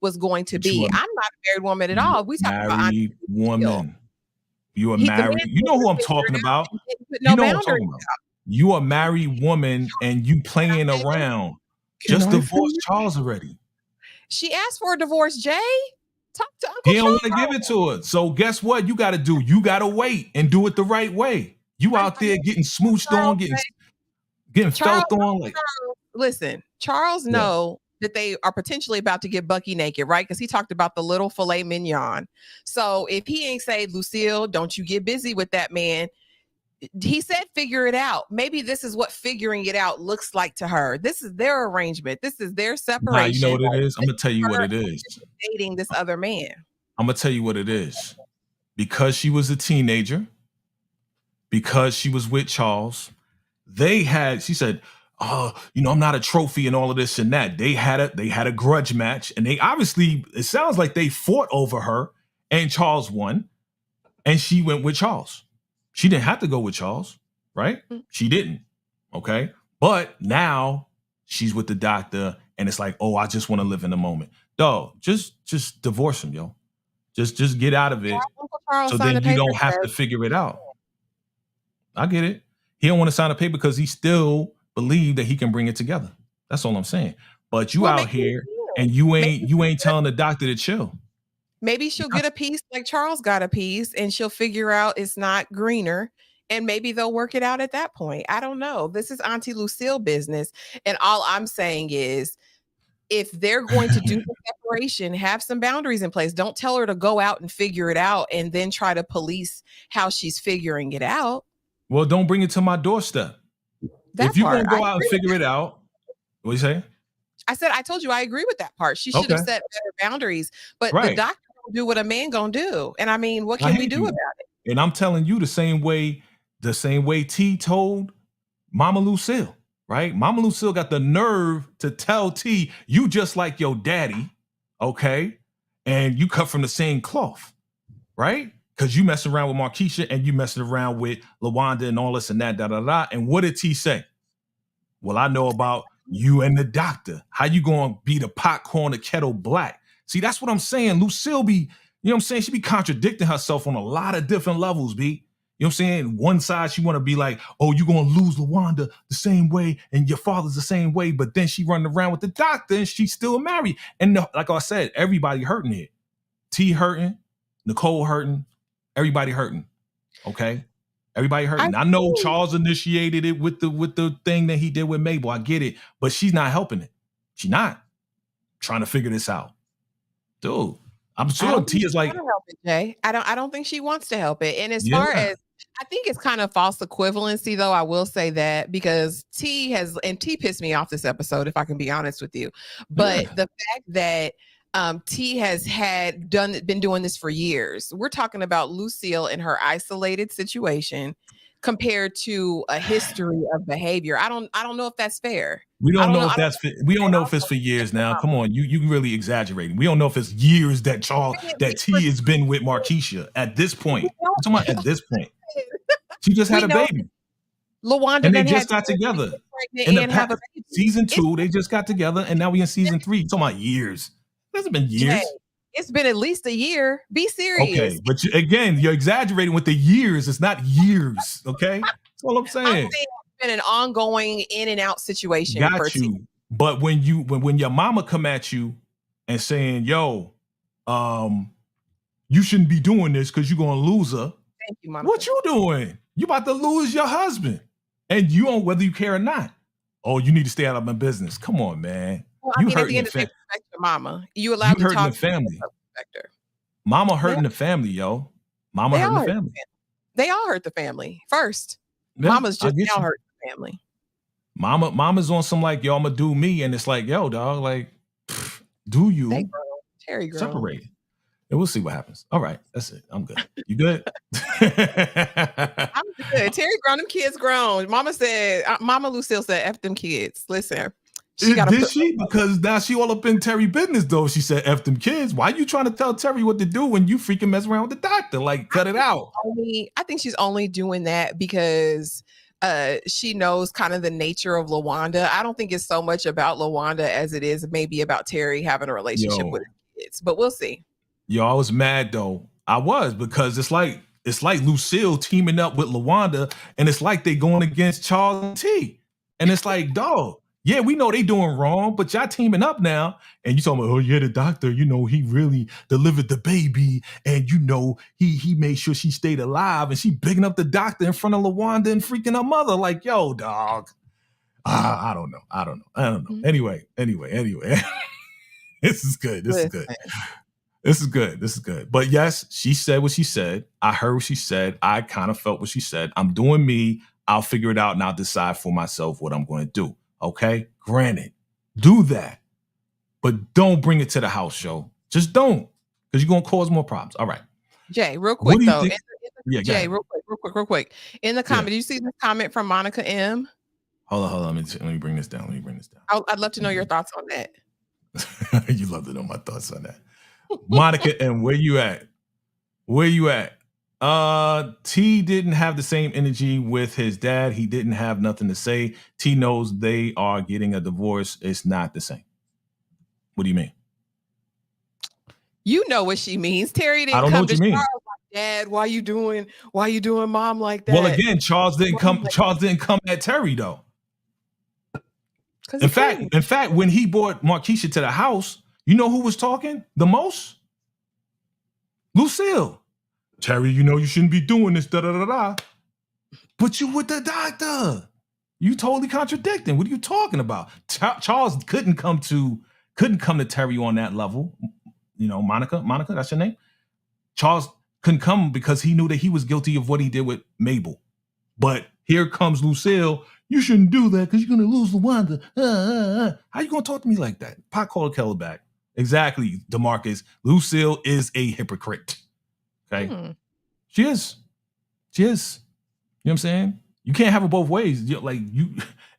Was going to be. I'm not a married woman at all. We talk about married woman. You are married. You know who I'm talking about. You know what I'm talking about. You a married woman and you playing around. Just divorced Charles already. She asked for a divorce, Jay. Talk to Uncle He don't want to give it to her. So guess what? You got to do. You got to wait and do it the right way. You out there getting smooched on, getting felt on. Like, listen, Charles know that they are potentially about to get Bucky naked, right? Because he talked about the little filet mignon. So if he ain't say, Lucille, don't you get busy with that man. He said, figure it out. Maybe this is what figuring it out looks like to her. This is their arrangement. This is their separation. Nah, you know what it is? I'm going to tell you what it is. Dating this other man. I'm going to tell you what it is. Because she was a teenager, because she was with Charles, she said, I'm not a trophy and all of this and that. They had a grudge match, and they obviously, it sounds like they fought over her, and Charles won, and she went with Charles. She didn't have to go with Charles, right? She didn't. Okay. But now she's with the doctor, and it's like, I just want to live in the moment. Dog, just divorce him, yo. Just get out of it. So then you don't have to figure it out. I get it. He don't want to sign a paper because he still believe that he can bring it together. That's all I'm saying. But you out here and you ain't telling the doctor to chill. Maybe she'll get a piece like Charles got a piece, and she'll figure out it's not greener and maybe they'll work it out at that point. I don't know. This is Auntie Lucille business. And all I'm saying is, if they're going to do the separation, have some boundaries in place. Don't tell her to go out and figure it out and then try to police how she's figuring it out. Well, don't bring it to my doorstep. If you're going to go out and figure it out, what you say? I said, I told you I agree with that part. She should have set better boundaries, but the doctor don't do what a man gonna do. And I mean, what can we do about it? And I'm telling you the same way T told Mama Lucille, right? Mama Lucille got the nerve to tell T, you just like your daddy, okay? And you cut from the same cloth, right? Because you messing around with Markesha and you messing around with Lawanda and all this and that, da-da-da. And what did T say? Well, I know about you and the doctor. How you gonna be the pot calling the kettle black? See, that's what I'm saying. Lucille be, you know what I'm saying? She be contradicting herself on a lot of different levels, B. You know what I'm saying? One side, she want to be like, oh, you're going to lose Lawanda the same way and your father's the same way. But then she running around with the doctor and she's still married. And like I said, everybody hurting here. T hurting, Nicole hurting, everybody hurting. Okay? Everybody hurting. I know Charles initiated it with the thing that he did with Mabel. I get it. But she's not helping it. She's not trying to figure this out. Dude, I'm sure T is like, help it, Jay. I don't think she wants to help it. And as far as, I think it's kind of false equivalency, though. I will say that because T pissed me off this episode, if I can be honest with you. But the fact that T has been doing this for years. We're talking about Lucille and her isolated situation compared to a history of behavior. I don't know if that's fair. We don't know if it's for years now. Come on, you really exaggerating. We don't know if it's years that T has been with Markesha at this point. I'm talking about at this point. She just had a baby. Lawanda and they just got together. In season 2, they just got together, and now we in season 3. You're talking about years. It hasn't been years. It's been at least a year. Be serious. Okay, but again, you're exaggerating with the years. It's not years. Okay, that's all I'm saying. It's been an ongoing in and out situation. Got you. But when your mama come at you and saying, "Yo, you shouldn't be doing this because you're gonna lose her." Thank you, Mama. What you doing? You about to lose your husband, and you on whether you care or not. Oh, you need to stay out of my business. Come on, man. Well, I mean, at the end of the day, respect your mama. You allowed to talk the family. Mama hurting the family, yo. Mama hurting the family. They all hurt the family first. Yeah, Mama's just now hurting the family. Mama's on some like, yo, I'm gonna do me, and it's like, yo, dog, like, do you? Terry grown. Separate. And we'll see what happens. All right, that's it. I'm good. You good? I'm good. Terry grown. Them kids grown. Mama Lucille said, "F them kids." Listen. Because now she all up in Terry business, though. She said, F them kids. Why are you trying to tell Terry what to do when you freaking mess around with the doctor? Like, cut it out. I think she's only doing that because she knows kind of the nature of Lawanda. I don't think it's so much about Lawanda as it is maybe about Terry having a relationship with her kids. But we'll see. Yo, I was mad, though. I was, because it's like Lucille teaming up with Lawanda, and it's like they going against Charles and T. And it's like, dog. Yeah, we know they doing wrong, but y'all teaming up now. And you talking about, oh yeah, the doctor, you know, he really delivered the baby. And you know, he made sure she stayed alive. And she bigging up the doctor in front of Lawanda and freaking her mother. Like, yo, dog. I don't know. Mm-hmm. Anyway. This is good. This is good. But yes, she said what she said. I heard what she said. I kind of felt what she said. I'm doing me. I'll figure it out and I'll decide for myself what I'm going to do. Okay, granted, do that, but don't bring it to the house show. Just don't, because you're gonna cause more problems. All right, Jay, real quick though. Jay, real quick. In the comment, did you see this comment from Monica M? Hold on. Let me bring this down. I'd love to know your thoughts on that. You love to know my thoughts on that, Monica M. Where you at? T didn't have the same energy with his dad. He didn't have nothing to say. T knows they are getting a divorce. It's not the same. What do you mean? You know what she means. Terry didn't come to Charles like, Dad, why you doing mom like that? Well, again, Charles didn't come at Terry though. In fact, when he brought Markesha to the house, you know who was talking the most? Lucille. Terry, you know you shouldn't be doing this, da-da-da-da. But you with the doctor. You totally contradicting. What are you talking about? Charles couldn't come to Terry on that level. You know, Monica, that's your name. Charles couldn't come because he knew that he was guilty of what he did with Mabel. But here comes Lucille. You shouldn't do that because you're going to lose Lawanda. How you going to talk to me like that? Pot called Keller back. Exactly, DeMarcus. Lucille is a hypocrite. Okay? She is. You know what I'm saying? You can't have it both ways.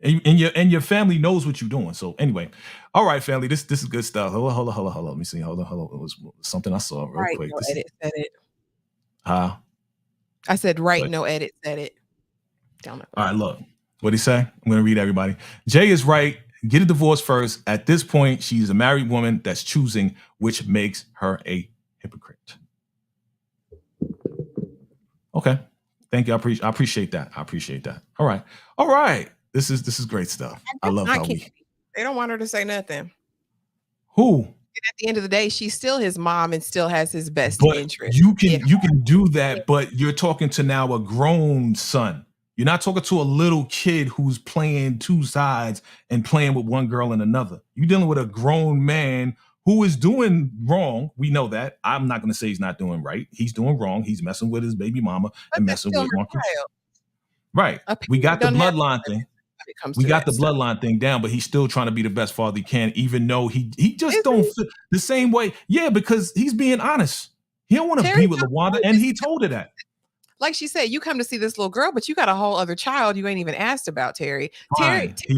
And your family knows what you're doing. So anyway, all right, family, this is good stuff. Hold on. Let me see. Hold on. It was something I saw real quick. No edit, said it. I said no edit, said it. All right, look. What'd he say? I'm going to read everybody. Jay is right. Get a divorce first. At this point, she's a married woman that's choosing, which makes her a hypocrite. Okay. Thank you. I appreciate that. All right. This is great stuff. I love how they don't want her to say nothing. Who? And at the end of the day, she's still his mom and still has his best interest. You can do that, but you're talking to now a grown son. You're not talking to a little kid who's playing two sides and playing with one girl and another. You're dealing with a grown man who is doing wrong. We know that. I'm not going to say he's not doing right. He's doing wrong. He's messing with his baby mama and messing with Markesha. Right. We got the bloodline thing. We got the bloodline thing down, but he's still trying to be the best father he can, even though he just don't feel the same way. Yeah, because he's being honest. He don't want to be with Lawanda, and he told her that. Like she said, you come to see this little girl, but you got a whole other child you ain't even asked about, Terry. Fine. He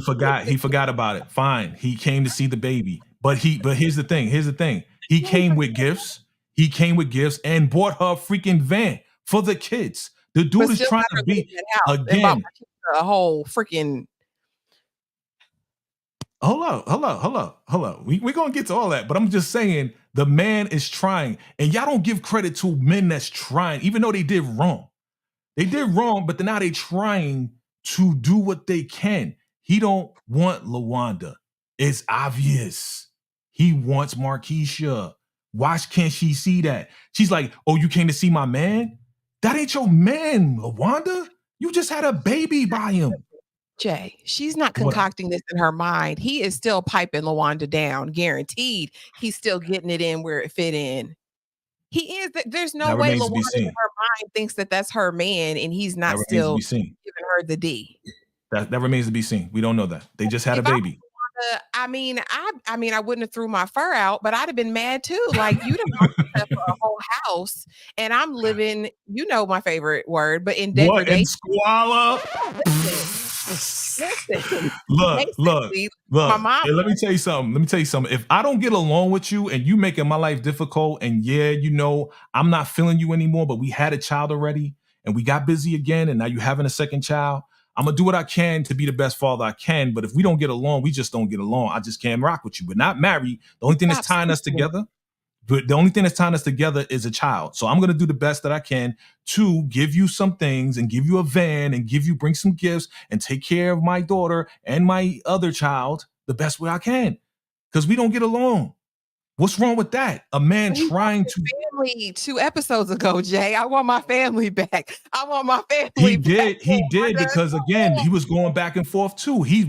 forgot about it. Fine. He came to see the baby. But here's the thing. He came with gifts. And bought her a freaking van for the kids. The dude is trying to be again a whole freaking. Hold up. We're gonna get to all that, but I'm just saying the man is trying, and y'all don't give credit to men that's trying, even though they did wrong. They did wrong, but now they trying to do what they can. He don't want Lawanda. It's obvious. He wants Markesha. Why can't she see that? She's like, oh, you came to see my man? That ain't your man, Lawanda. You just had a baby by him. Jay, she's not concocting this in her mind. He is still piping Lawanda down, guaranteed. He's still getting it in where it fit in. He is. There's no way Lawanda in her mind thinks that that's her man, and he's not still giving her the D. That remains to be seen. We don't know that. They just had a baby. I mean, I wouldn't have threw my fur out, but I'd have been mad too. Like, you done bought yourself for a whole house, and I'm living, you know, my favorite word, but in degradation. What, in squalor? Look. My mom. Hey, let me tell you something. If I don't get along with you and you making my life difficult, and you know, I'm not feeling you anymore, but we had a child already and we got busy again, and now you're having a second child, I'm gonna do what I can to be the best father I can. But if we don't get along, we just don't get along. I just can't rock with you. We're not married. The only thing that's tying us together. But the only thing that's tying us together is a child. So I'm going to do the best that I can to give you some things and give you a van and bring some gifts and take care of my daughter and my other child the best way I can. Because we don't get along. What's wrong with that? A man trying to family 2 episodes ago, Jay. I want my family back. I want my family back. He did because again, he was going back and forth too. He's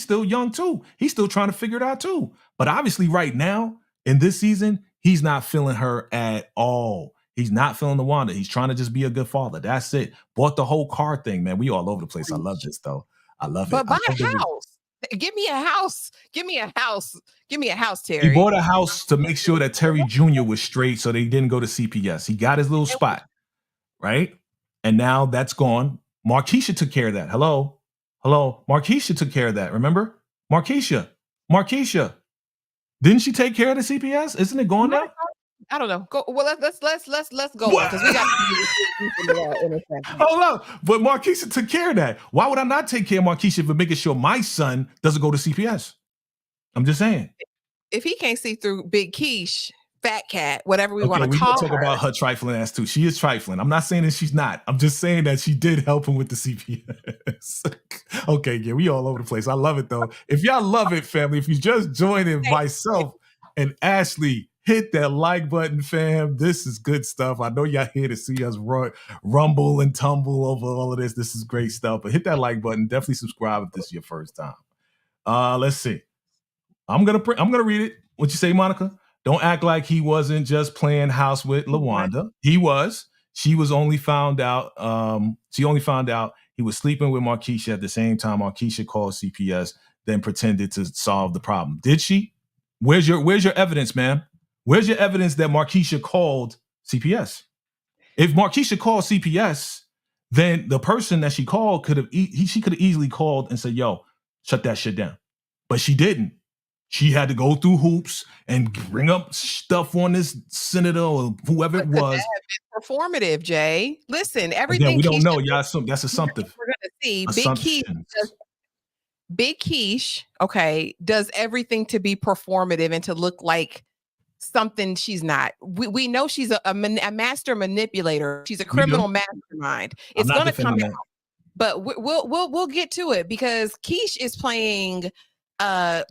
still young too. He's still trying to figure it out too. But obviously right now in this season, he's not feeling her at all. He's not feeling Lawanda. He's trying to just be a good father. That's it. Bought the whole car thing, man. We all over the place. I love this though. I love it. But buy a house. Give me a house. Give me a house. Give me a house, Terry. He bought a house to make sure that Terry Jr. was straight so they didn't go to CPS. He got his little spot, right? And now that's gone. Markesha took care of that. Hello. Markesha took care of that. Remember? Markesha. Didn't she take care of the CPS? Isn't it gone now? I don't know. Go. Well, let's go because we got to hold up. But Markesha took care of that. Why would I not take care of Markesha for making sure my son doesn't go to CPS? I'm just saying. If he can't see through Big Quiche, Fat Cat, whatever we want to call her. We talk about her trifling ass too. She is trifling. I'm not saying that she's not. I'm just saying that she did help him with the CPS. Okay, yeah, we all over the place. I love it though. If y'all love it, family, if you just join in, myself and Ashley hit that like button, fam. This is good stuff. I know y'all here to see us rumble and tumble over all of this. This is great stuff. But hit that like button. Definitely subscribe if this is your first time. Let's see. I'm gonna read it. What you say, Monica? Don't act like he wasn't just playing house with Lawanda. He was. She was only found out. She only found out he was sleeping with Markesha at the same time. Markesha called CPS, then pretended to solve the problem. Did she? Where's your evidence, ma'am? Where's your evidence that Markesha called CPS? If Markesha called CPS, then the person that she called could have easily called and said, "Yo, shut that shit down." But she didn't. She had to go through hoops and bring up stuff on this senator or whoever it was. Performative, Jay. Listen, everything. Again, we don't know. Y'all, that's assumptive. We're gonna see. Big Quiche, okay, does everything to be performative and to look like something she's not. We know she's a master manipulator. She's a criminal mastermind. It's going to come out, but we'll get to it because Quiche is playing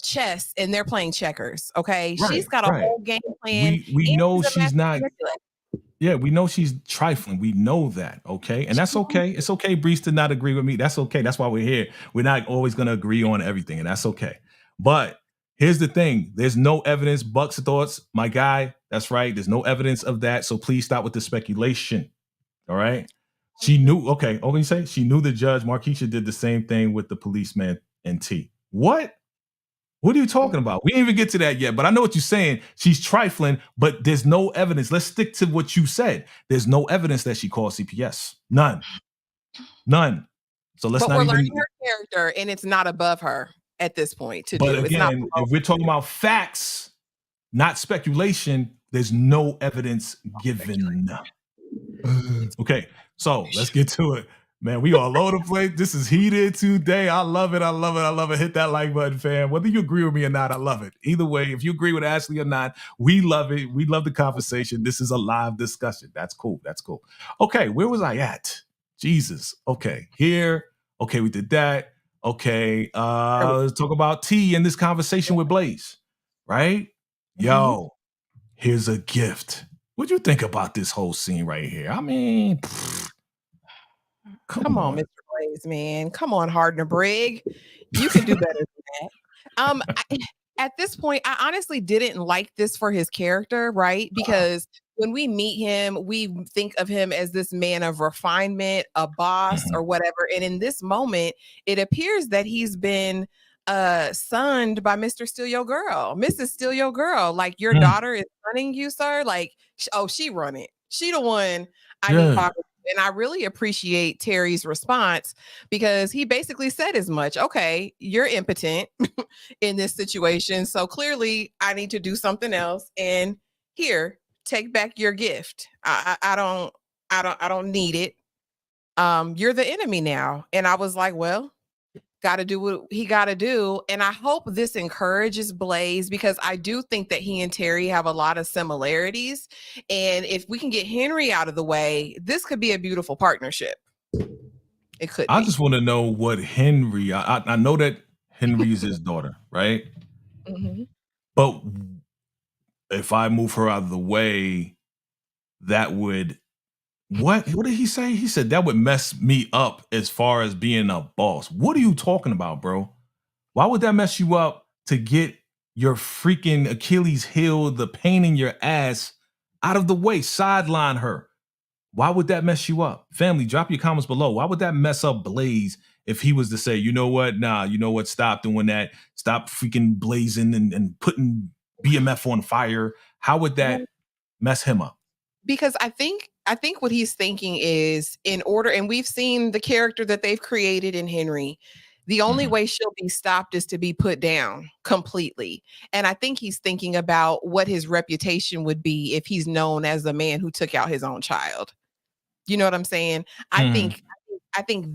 chess and they're playing checkers. Okay, right, she's got a whole game plan. We know she's not. Yeah, we know she's trifling. We know that, okay? And that's okay. It's okay, Breece, to not agree with me. That's okay. That's why we're here. We're not always going to agree on everything, and that's okay. But here's the thing. There's no evidence. Buck's thoughts, my guy. That's right. There's no evidence of that, so please stop with the speculation, all right? She knew, okay, what can you say? She knew the judge. Markesha did the same thing with the policeman and T. What? What are you talking about? We didn't even get to that yet, but I know what you're saying. She's trifling, but there's no evidence. Let's stick to what you said. There's no evidence that she called CPS. None. So let's not even. We're learning her character, and it's not above her at this point to but do. Again, if we're talking about facts, not speculation, there's no evidence given. Okay, so let's get to it. Man, we all over the place. This is heated today. I love it. I love it. I love it. Hit that like button, fam. Whether you agree with me or not, I love it. Either way, if you agree with Ashley or not, we love it. We love the conversation. This is a live discussion. That's cool. That's cool. Okay, where was I at? Jesus. Okay, here. Okay, we did that. Okay, let's talk about T in this conversation with Blaze, right? Yo, here's a gift. What'd you think about this whole scene right here? I mean, Come on, Mr. Blaze, man. Come on, Hardner Brigg. You can do better than that. At this point, I honestly didn't like this for his character, right? Because when we meet him, we think of him as this man of refinement, a boss or whatever. And in this moment, it appears that he's been sunned by Mr. Steal Your Girl, Mrs. Steal Your Girl. Like, your daughter is running you, sir. Like, oh, she run it. She the one I need to talk about. And I really appreciate Terry's response because he basically said as much. Okay, you're impotent in this situation. So clearly I need to do something else. And here, take back your gift. I don't need it. You're the enemy now. And I was like, well, got to do what he got to do. And I hope this encourages Blaze because I do think that he and Terry have a lot of similarities. And if we can get Henry out of the way, this could be a beautiful partnership. It could. I just want to know what Henry, I know that Henry is his daughter, right? But if I move her out of the way, that would, what did he say? He said that would mess me up as far as being a boss. What are you talking about, bro? Why would that mess you up to get your freaking Achilles heel, the pain in your ass out of the way? Sideline her. Why would that mess you up? Family, drop your comments below. Why would that mess up Blaze if he was to say, you know what? Nah, you know what? Stop doing that. Stop freaking blazing and putting BMF on fire. How would that mess him up? Because I think what he's thinking is in order, and we've seen the character that they've created in Henry, the only way she'll be stopped is to be put down completely. And I think he's thinking about what his reputation would be if he's known as the man who took out his own child. You know what I'm saying? I think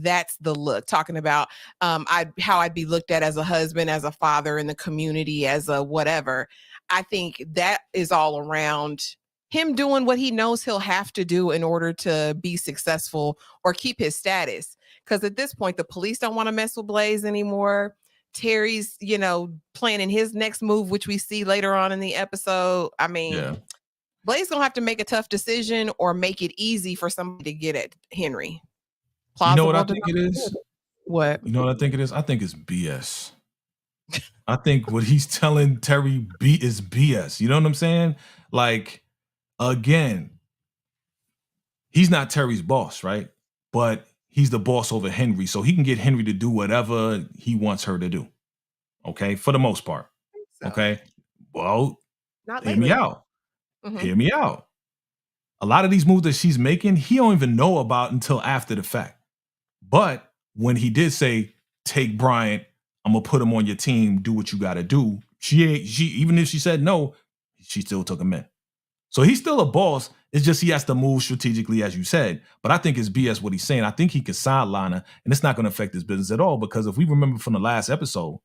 that's the look, talking about how I'd be looked at as a husband, as a father in the community, as a whatever. I think that is all around him doing what he knows he'll have to do in order to be successful or keep his status. Because at this point, the police don't want to mess with Blaze anymore. Terry's, planning his next move, which we see later on in the episode. I mean, Blaze gonna have to make a tough decision or make it easy for somebody to get at Henry. Plausible, you know what I think it is? What? You know what I think it is? I think it's BS. I think what he's telling Terry is BS. You know what I'm saying? Like, again, he's not Terry's boss, right? But he's the boss over Henry, so he can get Henry to do whatever he wants her to do. Okay, for the most part. So. Okay, well, hear me out. Mm-hmm. Hear me out. A lot of these moves that she's making, he don't even know about until after the fact. But when he did say, "Take Bryant, I'm gonna put him on your team. Do what you got to do," she even if she said no, she still took him in. So he's still a boss. It's just he has to move strategically, as you said. But I think it's BS what he's saying. I think he can sideline her, and it's not going to affect his business at all. Because if we remember from the last episode,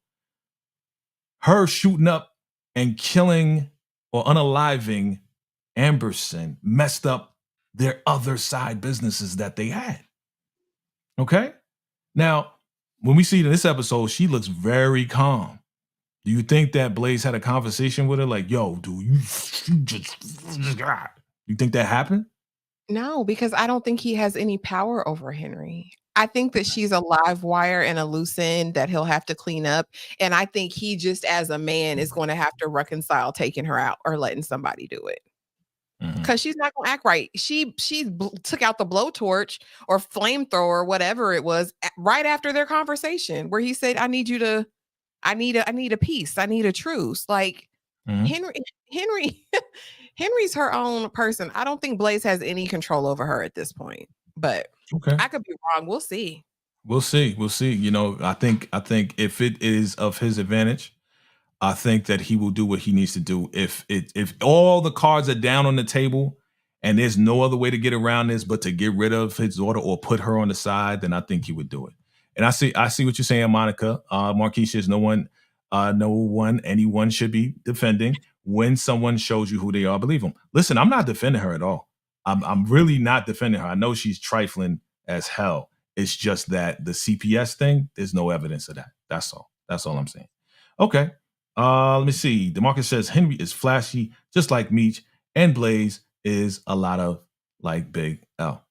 her shooting up and killing or unaliving Amberson messed up their other side businesses that they had. Okay? Now, when we see in this episode, she looks very calm. Do you think that Blaze had a conversation with her like, yo, dude, you think that happened? No, because I don't think he has any power over Henry. I think that she's a live wire and a loose end that he'll have to clean up. And I think he just as a man is going to have to reconcile taking her out or letting somebody do it. Because she's not going to act right. She took out the blowtorch or flamethrower, whatever it was, right after their conversation where he said, I need a peace. I need a truce. Like Henry's her own person. I don't think Blaze has any control over her at this point, but I could be wrong. We'll see. We'll see. I think if it is of his advantage, I think that he will do what he needs to do. If all the cards are down on the table and there's no other way to get around this but to get rid of his daughter or put her on the side, then I think he would do it. And I see what you're saying, Monica. Markesha is no one anyone should be defending. When someone shows you who they are, believe them. Listen, I'm not defending her at all. I'm really not defending her. I know she's trifling as hell. It's just that the CPS thing, there's no evidence of that. That's all. That's all I'm saying. Okay. Let me see. DeMarcus says Henry is flashy, just like Meech, and Blaze is a lot of like Big L.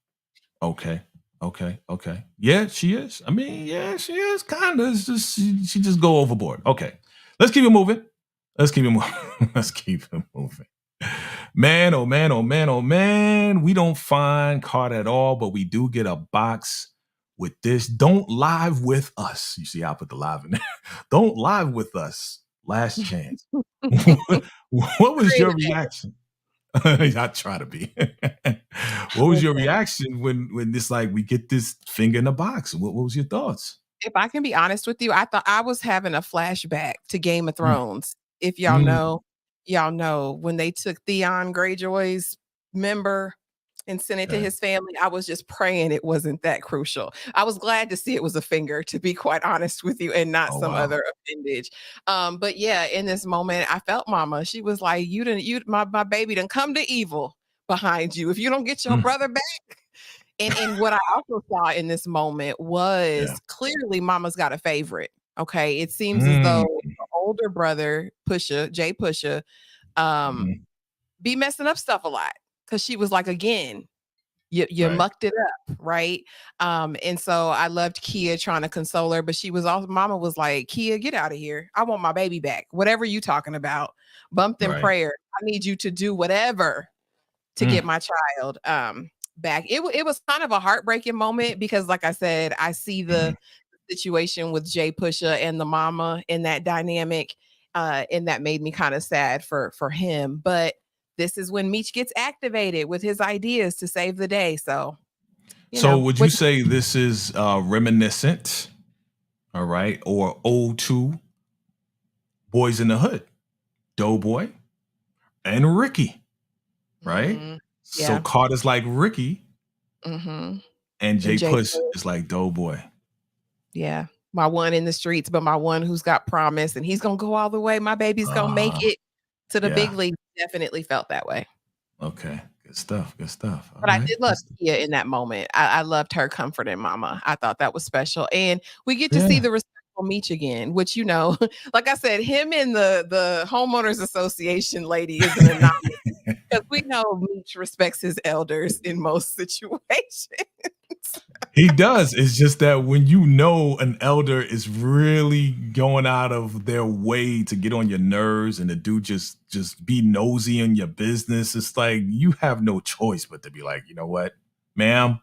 Okay. Yeah, she is. I mean, yeah, she is kind of. It's just she just go overboard. Okay, let's keep it moving. Let's keep it moving. Man, oh man, oh man, oh man. We don't find card at all, but we do get a box with this. Don't live with us. You see, I put the live in there. Don't live with us. Last chance. What was your reaction? I try to be. What was your reaction when this we get this finger in the box? What was your thoughts? If I can be honest with you, I thought I was having a flashback to Game of Thrones. If y'all know when they took Theon Greyjoy's member and sent it to his family, I was just praying it wasn't that crucial. I was glad to see it was a finger, to be quite honest with you, and not some other appendage. But yeah, in this moment, I felt Mama. She was like, my baby done come to evil behind you. If you don't get your brother back. And what I also saw in this moment was clearly Mama's got a favorite. Okay. It seems as though the older brother, Jay Pusha, be messing up stuff a lot. Because she was like, again, you mucked it up, right? And so I loved Kia trying to console her, but Mama was like, Kia, get out of here. I want my baby back. Whatever you talking about, bumped in prayer. I need you to do whatever to get my child back. It was kind of a heartbreaking moment because, like I said, I see the situation with Jay Pusha and the mama in that dynamic, and that made me kind of sad for him. But this is when Meech gets activated with his ideas to save the day. So would you say this is reminiscent, all right, or ode to Boys in the Hood, Doughboy, and Ricky, right? Yeah. So Carter's like Ricky, and Jay Push is like Doughboy. Yeah, my one in the streets, but my one who's got promise, and he's gonna go all the way. My baby's gonna make it to the big league. Definitely felt that way. Okay, good stuff. But I did love Kia in that moment. I loved her comforting Mama. I thought that was special, and we get to see the respect Meech again, which, you know, like I said, him and the homeowners association lady is an anomaly because we know Meech respects his elders in most situations. He does. It's just that when you know an elder is really going out of their way to get on your nerves and to do just be nosy in your business, it's like you have no choice but to be like, you know what, ma'am,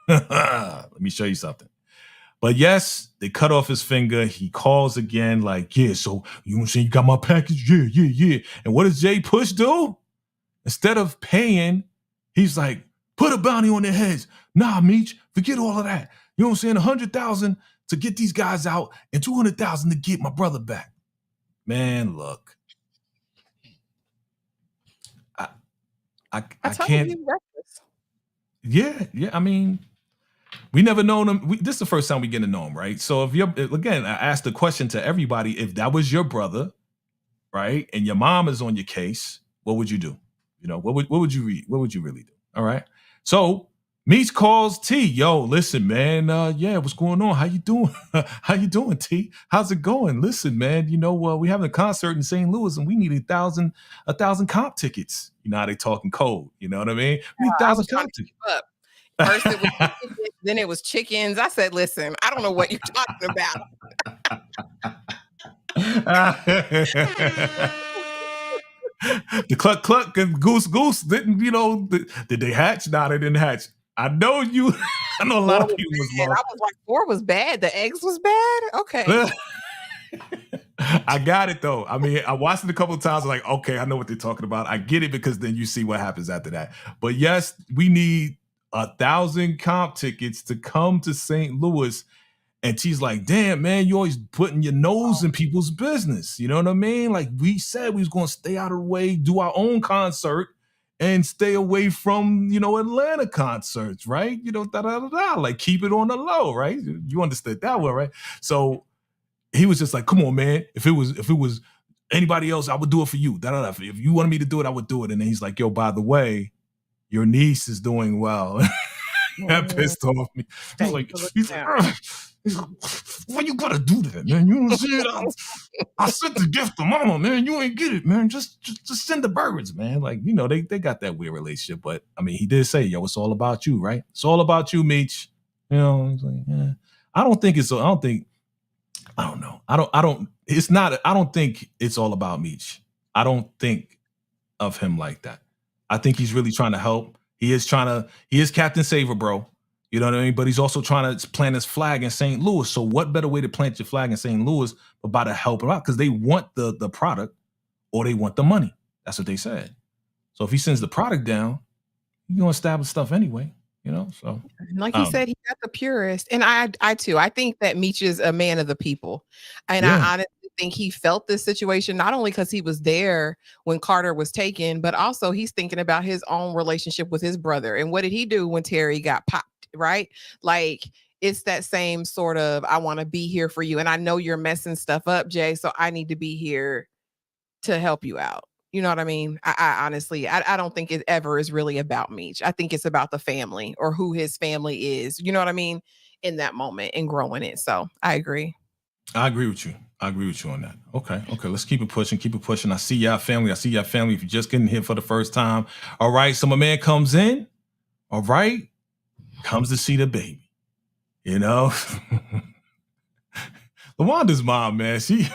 let me show you something. But yes, they cut off his finger. He calls again, like, yeah, so you saying you got my package? Yeah. And what does Jay Push do? Instead of paying, he's like, put a bounty on their heads. Nah, Meech, forget all of that. You know what I'm saying? 100,000 to get these guys out and 200,000 to get my brother back. Man, look. I can't. Yeah. I mean, we never known him. This is the first time we get to know him, right? So if again, I asked the question to everybody: if that was your brother, right, and your mom is on your case, what would you do? You know, what would you read? What would you really do? All right. So Meech calls T. Yo, listen, man. Yeah, what's going on? How you doing? How you doing, T? How's it going? Listen, man. You know, we having a concert in St. Louis, and we need 1,000 comp tickets. You know how they talking code. You know what I mean? We need 1,000 comp tickets. First it was chickens, then it was chickens. I said, listen, I don't know what you're talking about. The cluck and goose didn't, you know, did they hatch? Nah, they didn't hatch. I know you. I know a lot of people was lost. I was like, 4 was bad. The eggs was bad. Okay. I got it though. I mean, I watched it a couple of times. Like, okay, I know what they're talking about. I get it because then you see what happens after that. But yes, we need 1,000 comp tickets to come to St. Louis. And she's like, damn, man, you always putting your nose in people's business. You know what I mean? Like we said, we was going to stay out of the way, do our own concert and stay away from, you know, Atlanta concerts, right? You know, like keep it on the low, right? You understood that one, right? So he was just like, come on, man. If it was anybody else, I would do it for you. If you wanted me to do it, I would do it. And then he's like, yo, by the way, your niece is doing well. That pissed off me. He's like, why you gotta do that, man? You know what I'm saying? I sent the gift to mama, man. You ain't get it, man. Just send the birds, man. Like, you know, they got that weird relationship. But I mean, he did say, yo, it's all about you, right? It's all about you, Meech. You know, he's like, yeah. I don't think it's all about Meech. I don't think of him like that. I think he's really trying to help. He is Captain Saver, bro. You know what I mean? But he's also trying to plant his flag in St. Louis. So what better way to plant your flag in St. Louis but by to help him out? Because they want the product or they want the money. That's what they said. So if he sends the product down, he's going to establish stuff anyway. You know, so like he said, he got the purist. And I too, I think that Meech is a man of the people. And yeah. I honestly think he felt this situation, not only because he was there when Carter was taken, but also he's thinking about his own relationship with his brother. And what did he do when Terry got popped, right? Like, it's that same sort of, I want to be here for you. And I know you're messing stuff up, Jay, so I need to be here to help you out. You know what I mean? I honestly, I don't think it ever is really about Meech. I think it's about the family or who his family is. You know what I mean? In that moment and growing it. So I agree. I agree with you. On that. Okay. Let's keep it pushing. I see y'all family. If you're just getting here for the first time. All right. So my man comes in. All right. Comes to see the baby. You know? Lawanda's mom, man. She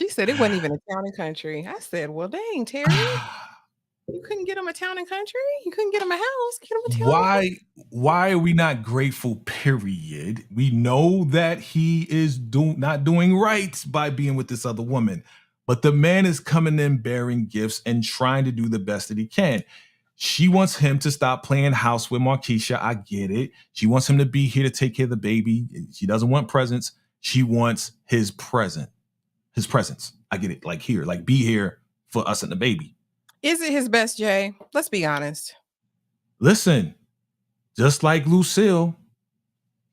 said it wasn't even a town and country. I said, well, dang, Terry, you couldn't get him a town and country? You couldn't get him a house? Get him a town Why are we not grateful, period? We know that he is not doing right by being with this other woman. But the man is coming in bearing gifts and trying to do the best that he can. She wants him to stop playing house with Markesha. I get it. She wants him to be here to take care of the baby. She doesn't want presents. She wants his presence. I get it. Like here, like be here for us and the baby. Is it his best, Jay? Let's be honest. Listen, just like Lucille,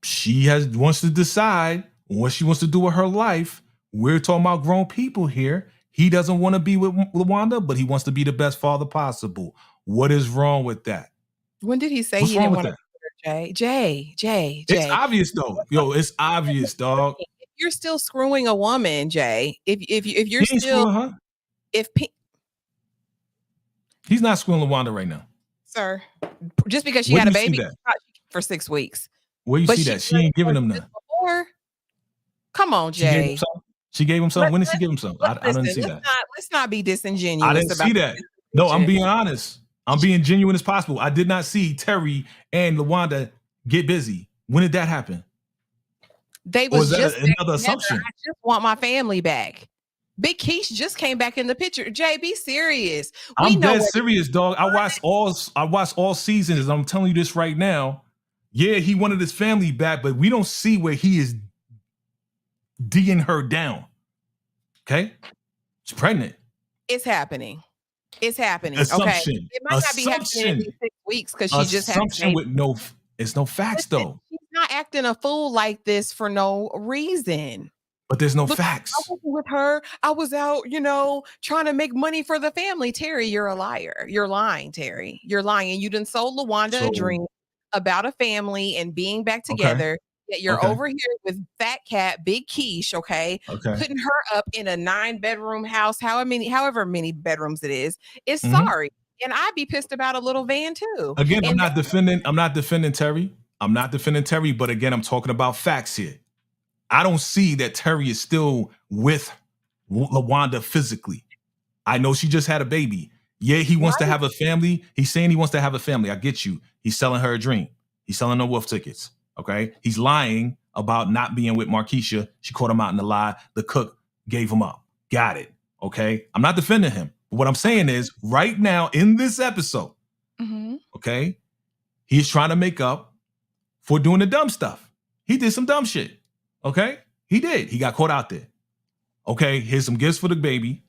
she wants to decide what she wants to do with her life. We're talking about grown people here. He doesn't want to be with Lawanda, but he wants to be the best father possible. What is wrong with that? When did he say he didn't want to be with her, Jay? Jay. It's obvious though. Yo, it's obvious, dog. you're still screwing a woman, Jay, if you're He ain't still screwing her. He's not screwing Lawanda right now, sir. Just because she Where had do a you see baby that? for 6 weeks. Where you see that? She ain't giving him none. Come on, She gave him Jay. some. She gave him some. When did she give him some? I didn't see that. Let's not be disingenuous. I didn't see that. No, I'm being honest. I'm being genuine as possible. I did not see Terry and Lawanda get busy. When did that happen? They was just another assumption. I just want my family back. Big Keish just came back in the picture. Jay, be serious. I'm dead serious, dog. I watched all seasons. I'm telling you this right now. Yeah, he wanted his family back, but we don't see where he is D'ing her down. Okay? She's pregnant. It's happening. It's happening. Assumption. Okay. It might not be happening in 6 weeks because she just had assumption with it's no facts. Listen, though. She's not acting a fool like this for no reason. But there's no facts. I wasn't with her. I was out, trying to make money for the family. Terry, you're a liar. You're lying, Terry. You're lying. You done sold Lawanda a dream about a family and being back together. Yet you're over here with Fat Cat, Big Keish, putting her up in a 9-bedroom house, however many bedrooms it is. It's sorry. And I'd be pissed about a little van too. Again, I'm not defending Terry. I'm not defending Terry, but again, I'm talking about facts here. I don't see that Terry is still with Lawanda physically. I know she just had a baby. Yeah, he wants to have a family. He's saying he wants to have a family. I get you. He's selling her a dream. He's selling her wolf tickets. Okay. He's lying about not being with Markesha. She caught him out in the lie. The cook gave him up. Got it. Okay. I'm not defending him. But what I'm saying is right now in this episode, okay, he's trying to make up for doing the dumb stuff. He did some dumb shit. Okay. He did. He got caught out there. Okay. Here's some gifts for the baby.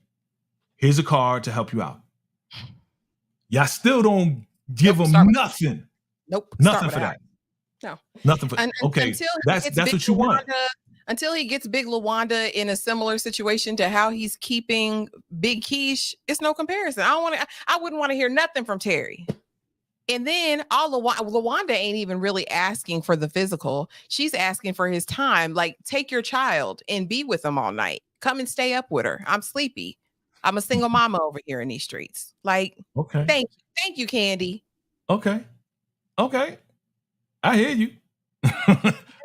Here's a card to help you out. Y'all still don't give him nothing. Nope. Nothing for that. No. Nothing for okay. That's what you want. Until he gets Big Lawanda in a similar situation to how he's keeping Big Keish, it's no comparison. I wouldn't want to hear nothing from Terry. And then Lawanda ain't even really asking for the physical. She's asking for his time. Like, take your child and be with him all night. Come and stay up with her. I'm sleepy. I'm a single mama over here in these streets. Like, thank you, Candy. Okay. I hear you.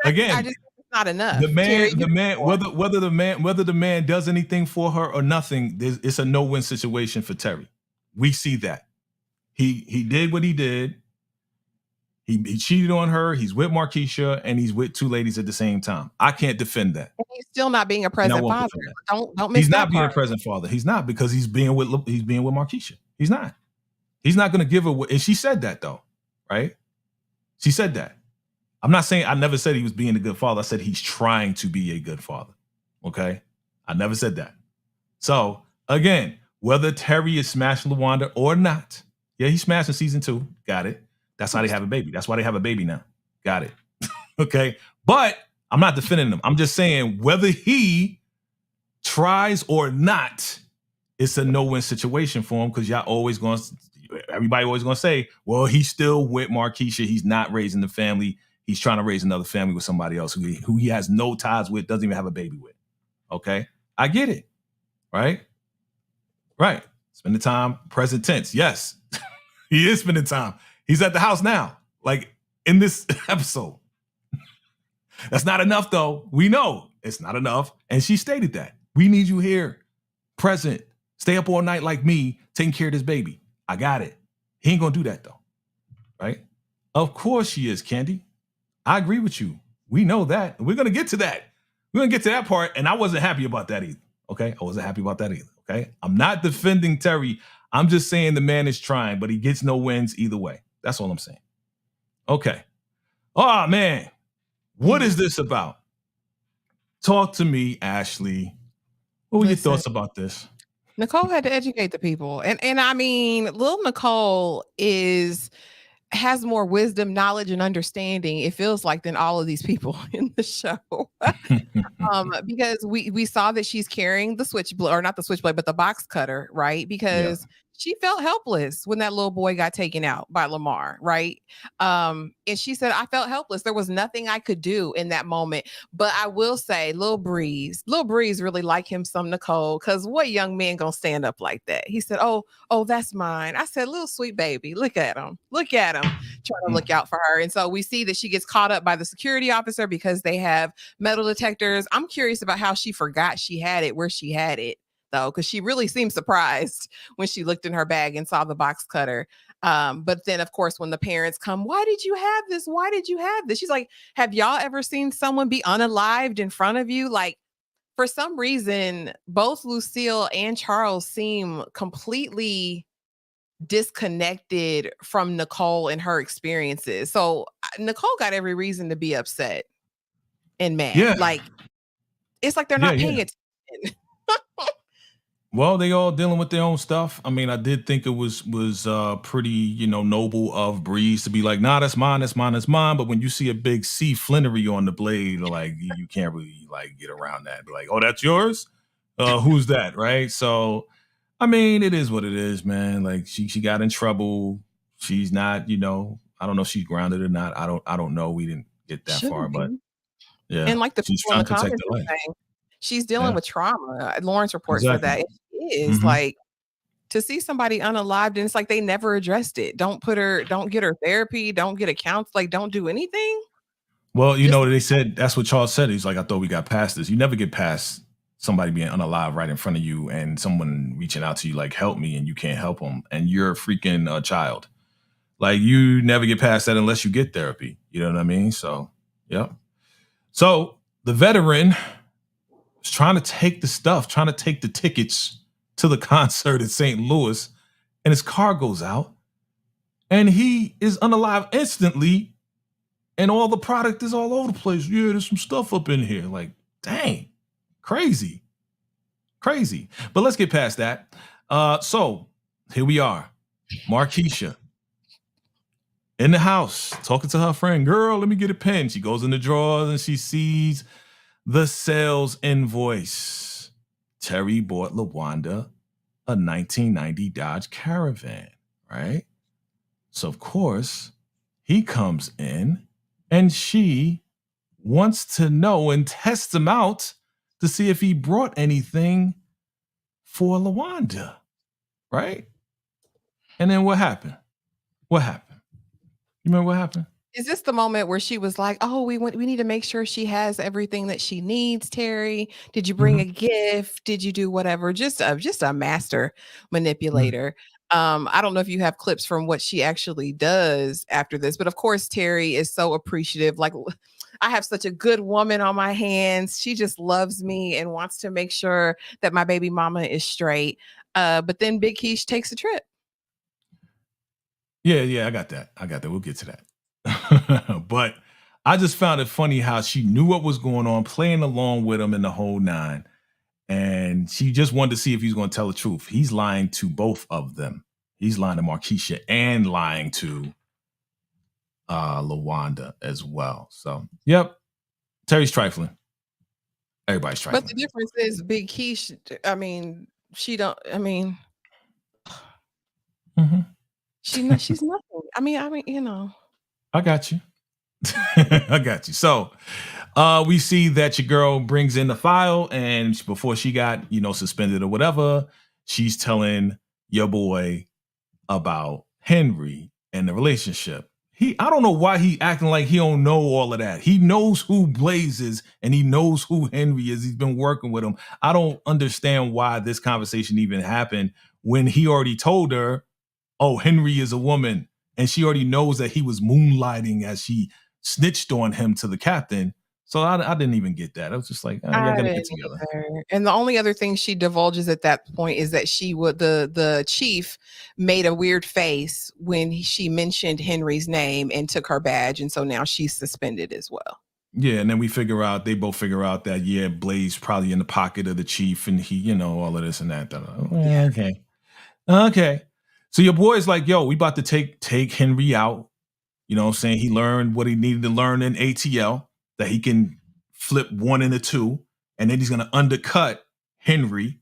Again, I just it's not enough. The man, whether the man does anything for her or nothing, it's a no-win situation for Terry. We see that. He did what he did. He cheated on her. He's with Markesha and he's with two ladies at the same time. I can't defend that. And he's still not being a present father. Don't miss He's not being part. a present father. He's not, because he's being with Markesha. He's not. He's not going to give her. And she said that though, right? She said that. I never said he was being a good father. I said he's trying to be a good father. Okay? I never said that. So again, whether Terry is smashing Lawanda or not, yeah, he smashed in season 2. Got it. That's how they have a baby. That's why they have a baby now. Got it. Okay? But I'm not defending him. I'm just saying whether he tries or not, it's a no-win situation for him, because everybody always going to say, well, he's still with Markesha. He's not raising the family. He's trying to raise another family with somebody else who he has no ties with, doesn't even have a baby with. Okay? I get it. Right? Right. Spending time, present tense. Yes. He is spending time. He's at the house now, like in this episode. That's not enough, though. We know it's not enough. And she stated that. We need you here, present. Stay up all night like me, taking care of this baby. I got it. He ain't going to do that, though. Right? Of course she is, Candy. I agree with you. We know that. We're going to get to that. We're going to get to that part. And I wasn't happy about that either. Okay? I wasn't happy about that either. Okay? I'm not defending Terry. I'm just saying the man is trying, but he gets no wins either way. That's all I'm saying. Okay. Oh, man. What is this about? Talk to me, Ashley. What were your thoughts about this? Nicole had to educate the people. And I mean, little Nicole has more wisdom, knowledge, and understanding, it feels like, than all of these people in the show. Because we saw that she's carrying the switchblade, or not the switchblade, but the box cutter, right? Because she felt helpless when that little boy got taken out by Lamar, right? And she said, I felt helpless. There was nothing I could do in that moment. But I will say, Lil Breeze really like him some Nicole, because what young man gonna stand up like that? He said, oh, that's mine. I said, little sweet baby, look at him, trying to look out for her. And so we see that she gets caught up by the security officer because they have metal detectors. I'm curious about how she forgot she had it, where she had it, though, because she really seemed surprised when she looked in her bag and saw the box cutter. But then, of course, when the parents come, why did you have this? Why did you have this? She's like, have y'all ever seen someone be unalived in front of you? Like, for some reason, both Lucille and Charles seem completely disconnected from Nicole and her experiences. So Nicole got every reason to be upset and mad. Yeah. Like, it's like they're not paying attention. Well, they all dealing with their own stuff. I mean, I did think it was pretty, noble of Breeze to be like, nah, that's mine. But when you see a big C Flenorys on the blade, like you can't really like get around that. Be like, oh, that's yours? Who's that? Right. So, I mean, it is what it is, man. Like she got in trouble. She's not, I don't know if she's grounded or not. I don't know. We didn't get that far, but yeah. And like the she's people in the trying to protect comments her life. saying, she's dealing with trauma. Lawrence reports for that. She is like, to see somebody unalived, and it's like they never addressed it. Don't get her therapy, don't get a counsel, like don't do anything. Well, they said, that's what Charles said. He's like, I thought we got past this. You never get past somebody being unalive right in front of you and someone reaching out to you like, help me, and you can't help them. And you're a freaking child. Like, you never get past that unless you get therapy. You know what I mean? So, yeah. So the veteran is trying to take the tickets to the concert in St. Louis, and his car goes out and he is unalive instantly. And all the product is all over the place. Yeah, there's some stuff up in here. Like, dang, crazy. But let's get past that. So here we are. Markesha in the house talking to her friend. Girl, let me get a pen. She goes in the drawers and she sees the sales invoice. Terry bought Lawanda a 1990 Dodge Caravan, right? So, of course, he comes in and she wants to know and test him out to see if he brought anything for Lawanda, right? And then what happened? You remember what happened? Is this the moment where she was like, oh, we need to make sure she has everything that she needs, Terry? Did you bring a gift? Did you do whatever? Just a master manipulator. I don't know if you have clips from what she actually does after this, but of course, Terry is so appreciative. Like, I have such a good woman on my hands. She just loves me and wants to make sure that my baby mama is straight. But then Big Keish takes a trip. Yeah, I got that. We'll get to that. But I just found it funny how she knew what was going on, playing along with him in the whole nine. And she just wanted to see if he's going to tell the truth. He's lying to both of them. He's lying to Markesha and lying to Lawanda as well. So, yep. Terry's trifling. Everybody's trifling. But the difference is Big Keish, she's nothing. I got you. So we see that your girl brings in the file, and before she got, suspended or whatever, she's telling your boy about Henry and the relationship. I don't know why he acting like he don't know all of that. He knows who Blaze is and he knows who Henry is. He's been working with him. I don't understand why this conversation even happened when he already told her, oh, Henry is a woman. And she already knows that he was moonlighting as she snitched on him to the captain. So I didn't even get that. I was just like, oh, y'all gotta get together. And the only other thing she divulges at that point is that the chief made a weird face when she mentioned Henry's name and took her badge. And so now she's suspended as well. Yeah, and then they both figure out that, yeah, Blaze probably in the pocket of the chief and he, all of this and that. Okay. So your boy's like, yo, we about to take Henry out. You know what I'm saying? He learned what he needed to learn in ATL, that he can flip 1 into 2, and then he's going to undercut Henry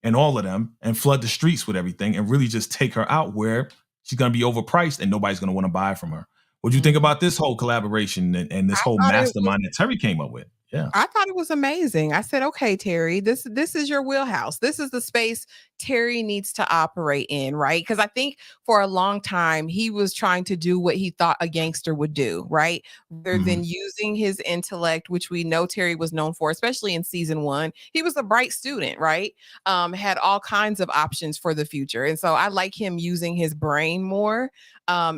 and all of them and flood the streets with everything and really just take her out where she's going to be overpriced and nobody's going to want to buy from her. What do you think about this whole collaboration and this whole mastermind that Terry came up with? Yeah. I thought it was amazing. I said, okay, Terry, this is your wheelhouse. This is the space Terry needs to operate in, right? Because I think for a long time, he was trying to do what he thought a gangster would do, right? Rather than using his intellect, which we know Terry was known for, especially in season 1. He was a bright student, right? Had all kinds of options for the future. And so I like him using his brain more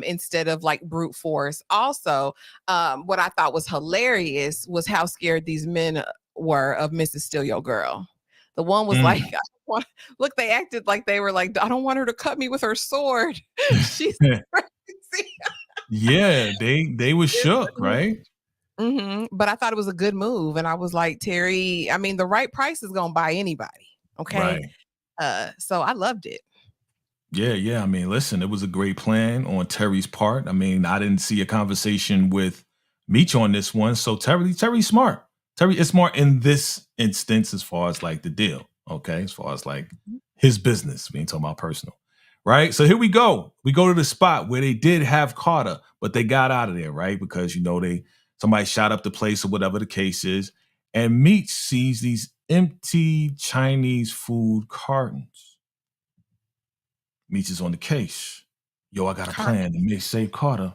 instead of like brute force. Also, what I thought was hilarious was how scared these men were of Mrs. Steal Your Girl. The one was like, look, they acted like they were like, I don't want her to cut me with her sword. She's crazy. Yeah, they were shook, right? But I thought it was a good move. And I was like, Terry, I mean, the right price is going to buy anybody. Okay. Right. So I loved it. Yeah. I mean, listen, it was a great plan on Terry's part. I mean, I didn't see a conversation with Meech on this one. So Terry's smart. Terry is smart in this instance as far as like the deal. Okay. As far as like his business. We ain't talking about personal. Right. So here we go. We go to the spot where they did have Carter, but they got out of there, right? Because, you know, somebody shot up the place or whatever the case is. And Meech sees these empty Chinese food cartons. Meech is on the case. Yo, I got a plan to save Carter,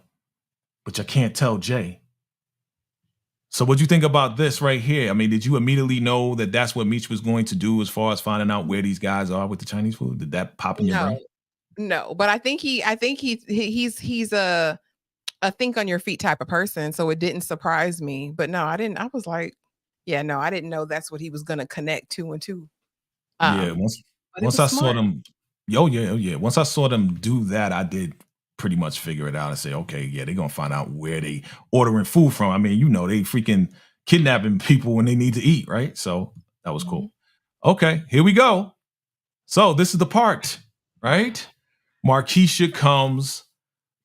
but you can't tell Jay. So what do you think about this right here? I mean, did you immediately know that that's what Meech was going to do as far as finding out where these guys are with the Chinese food? Did that pop in your brain? No, but I think he's a think on your feet type of person. So it didn't surprise me. But no, I didn't. I was like, yeah, no, I didn't know that's what he was going to connect 2 and 2. Once I saw them, yeah. Once I saw them do that, I did pretty much figure it out and say, okay, yeah, they're gonna find out where they ordering food from. I mean, you know, they freaking kidnapping people when they need to eat, right? So that was cool. Okay, here we go. So this is the part, right? Markesha comes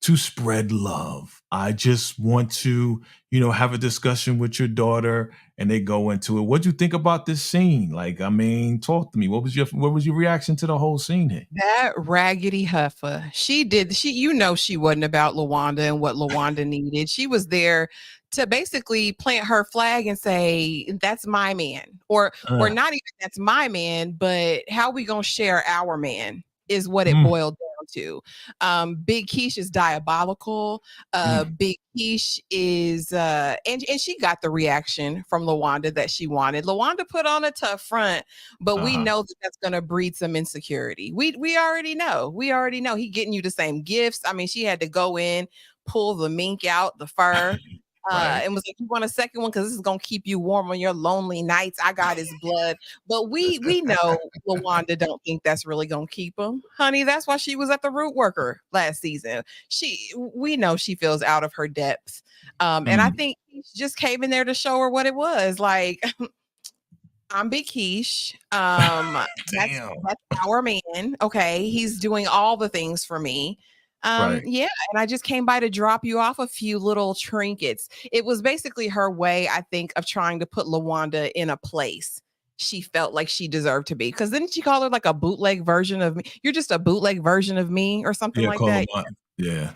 to spread love. I just want to, you know, have a discussion with your daughter, and they go into it. What'd you think about this scene? Like, I mean, talk to me. What was your reaction to the whole scene here? That raggedy heifer. She you know, she wasn't about Lawanda and what Lawanda needed. She was there to basically plant her flag and say, that's my man. Or not even that's my man, but how we gonna share our man is what it boiled down to. Big Keish is diabolical. Big Keish is and she got the reaction from Lawanda that she wanted. Lawanda put on a tough front, but we know that that's gonna breed some insecurity. We already know. He getting you the same gifts. I mean, she had to go in, pull the mink out, the fur. And was like, you want a second one? Because this is going to keep you warm on your lonely nights. I got his blood. But we know Lawanda don't think that's really going to keep him. Honey, that's why she was at the Root Worker last season. We know she feels out of her depth. And I think he just came in there to show her what it was. Like, I'm Big Keish. That's our man. Okay. He's doing all the things for me. Yeah, and I just came by to drop you off a few little trinkets. It was basically her way, I think, of trying to put Lawanda in a place she felt like she deserved to be. Because didn't she call her like a bootleg version of me? You're just a bootleg version of me or something like that. Yeah.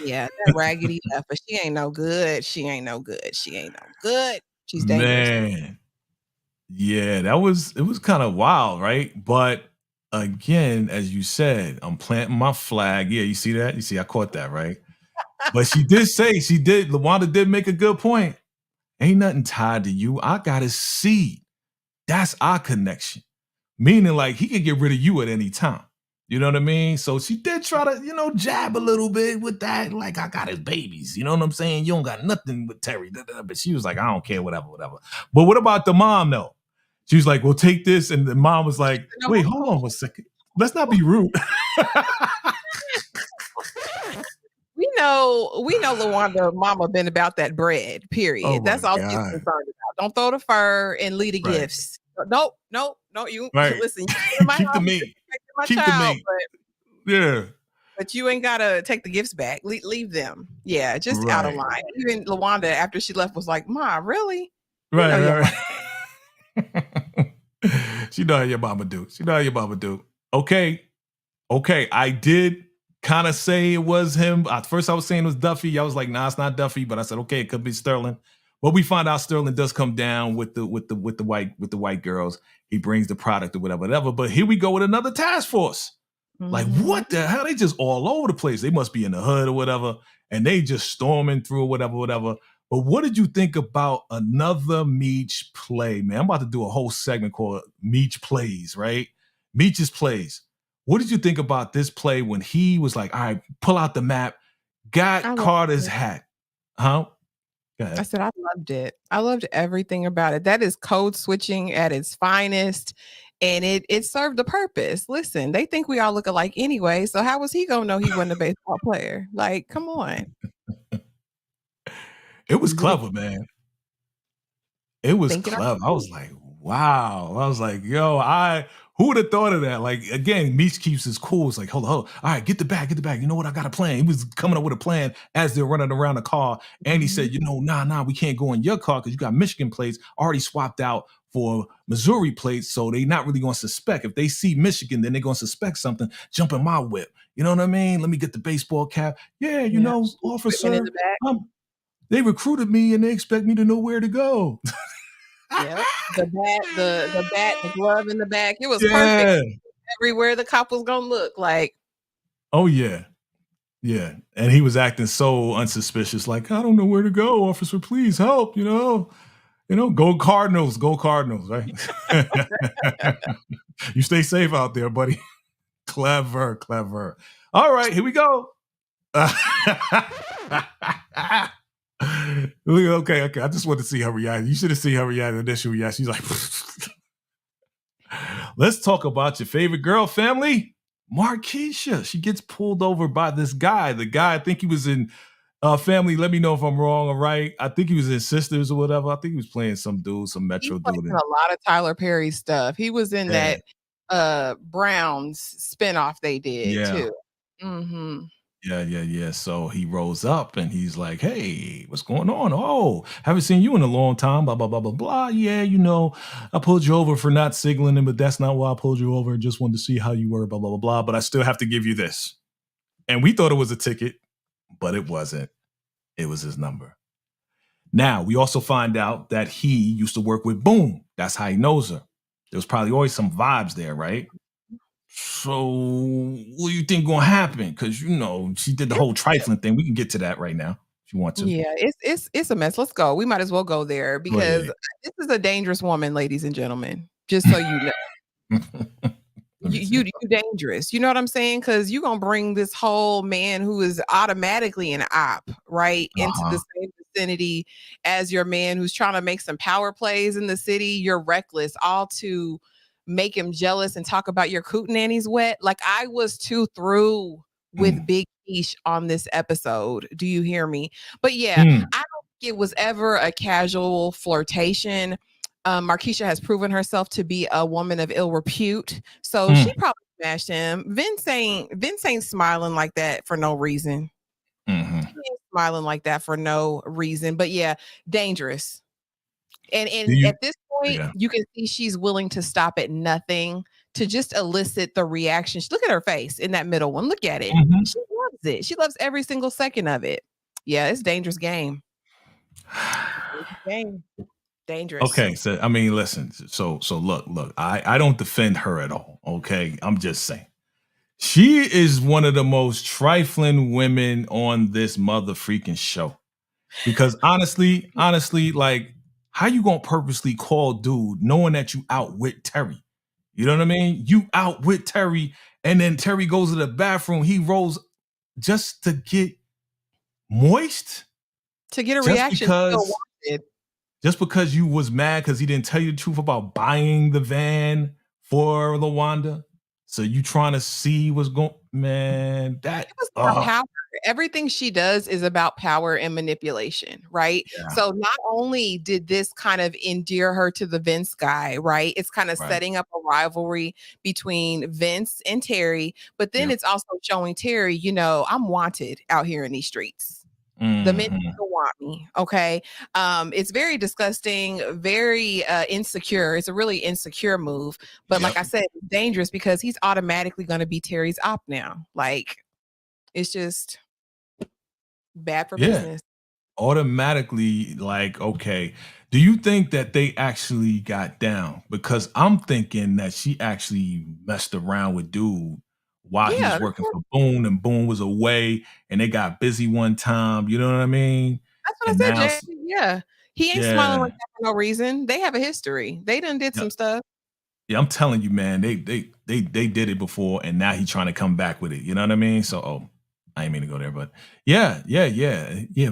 Yeah, that raggedy heifer. She ain't no good. She's dangerous. Man. Yeah, it was kind of wild, right? But again, as you said, I'm planting my flag. Yeah, you see that? You see, I caught that, right? But Lawanda did make a good point. Ain't nothing tied to you. I got a seed. That's our connection. Meaning like he could get rid of you at any time. You know what I mean? So she did try to, you know, jab a little bit with that. Like, I got his babies. You know what I'm saying? You don't got nothing with Terry. But she was like, I don't care, whatever. But what about the mom, though? She was like, well, take this. And the mom was like, wait, hold on 1 second. Let's not be rude. We know Lawanda mama been about that bread, period. Oh, that's all she's concerned about. Don't throw the fur and leave the gifts. No, you listen. Keep the meat. Keep the meat. Yeah. But you ain't gotta take the gifts back. Leave them. Yeah, just out of line. Even Lawanda, after she left, was like, Ma, really? Right. She know how your mama do. She know how your mama do. Okay. I did kind of say it was him. At first I was saying it was Duffy. I was like, nah, it's not Duffy, but I said, okay, it could be Sterling. But we find out Sterling does come down with the white girls. He brings the product or whatever. But here we go with another task force. Like, what the hell? They just all over the place. They must be in the hood or whatever, and they just storming through or whatever. But what did you think about another Meech play, man? I'm about to do a whole segment called Meech Plays, right? Meech's Plays. What did you think about this play when he was like, all right, pull out the map, got Carter's hat? Huh? I said, I loved it. I loved everything about it. That is code switching at its finest. And it served a purpose. Listen, they think we all look alike anyway. So how was he gonna know he wasn't a baseball player? Like, come on. It was clever, man. It was clever. I was like, wow. I was like, yo, who would have thought of that? Like, again, Meech keeps his cool. It's like, hold on. All right, get the bag. You know what? I got a plan. He was coming up with a plan as they're running around the car. And he said, nah, we can't go in your car because you got Michigan plates already swapped out for Missouri plates. So they're not really going to suspect. If they see Michigan, then they're going to suspect something. Jump in my whip. You know what I mean? Let me get the baseball cap. Yeah, you know, officer, they recruited me and they expect me to know where to go. Yeah, the bat, the glove in the back. It was perfect. Everywhere the cop was gonna look like. Oh yeah. And he was acting so unsuspicious, like, I don't know where to go, officer. Please help. You know, go Cardinals, right? You stay safe out there, buddy. Clever. All right, here we go. Okay. I just want to see her reaction. You should have seen her reaction, initial reaction. She's like, let's talk about your favorite girl family, Markesha. She gets pulled over by this guy. The guy, I think he was in Family. Let me know if I'm wrong or right. I think he was in Sisters or whatever. I think he was playing some dude, some Metro dude. A lot of Tyler Perry stuff. He was in that Browns spinoff they did too. Mm-hmm. Yeah. So he rolls up and he's like, hey, what's going on? Oh, haven't seen you in a long time, blah, blah, blah, blah, blah. Yeah, I pulled you over for not signaling, but that's not why I pulled you over. Just wanted to see how you were, blah, blah, blah, blah. But I still have to give you this. And we thought it was a ticket, but it wasn't. It was his number. Now, we also find out that he used to work with Boom. That's how he knows her. There was probably always some vibes there, right? So what do you think gonna happen? Because she did the whole trifling thing. We can get to that right now if you want to. Yeah, it's a mess. Let's go. We might as well go there because this is a dangerous woman, ladies and gentlemen. Just so you know. you dangerous. You know what I'm saying? Because you're gonna bring this whole man who is automatically an op, right, into the same vicinity as your man who's trying to make some power plays in the city. You're reckless, all to make him jealous and talk about your cootenannies wet. Like, I was too through with Big Meech on this episode. Do you hear me? But yeah, I don't think it was ever a casual flirtation. Markesha has proven herself to be a woman of ill repute, so she probably smashed him. Vince ain't smiling like that for no reason. He ain't smiling like that for no reason. But yeah, dangerous. And at this point, you can see she's willing to stop at nothing to just elicit the reaction. Look at her face in that middle one. Look at it. She loves it. She loves every single second of it. Yeah, it's a dangerous game. Dangerous. Okay, so I mean, listen. So look. I don't defend her at all. Okay, I'm just saying she is one of the most trifling women on this mother freaking show. Because honestly, like, how you gonna purposely call dude knowing that you outwit Terry? You know what I mean? You outwit Terry, and then Terry goes to the bathroom. He rolls just to get moist, to get a reaction. Just because you was mad because he didn't tell you the truth about buying the van for Lawanda. So you trying to see what's going, man, that was about power. Everything she does is about power and manipulation, right? Yeah. So not only did this kind of endear her to the Vince guy, right? It's kind of setting up a rivalry between Vince and Terry, but then it's also showing Terry, I'm wanted out here in these streets. The men still want me. Okay. It's very disgusting, very insecure. It's a really insecure move. But like I said, it's dangerous because he's automatically going to be Terry's op now. Like, it's just bad for business. Automatically, like, okay. Do you think that they actually got down? Because I'm thinking that she actually messed around with dude while he was working for Boone, and Boone was away, and they got busy one time. You know what I mean? That's what And I now, said, Jay. Yeah. He ain't smiling like that for no reason. They have a history. They done did some stuff. Yeah, I'm telling you, man, they did it before, and now he's trying to come back with it. You know what I mean? So, I ain't mean to go there, but yeah.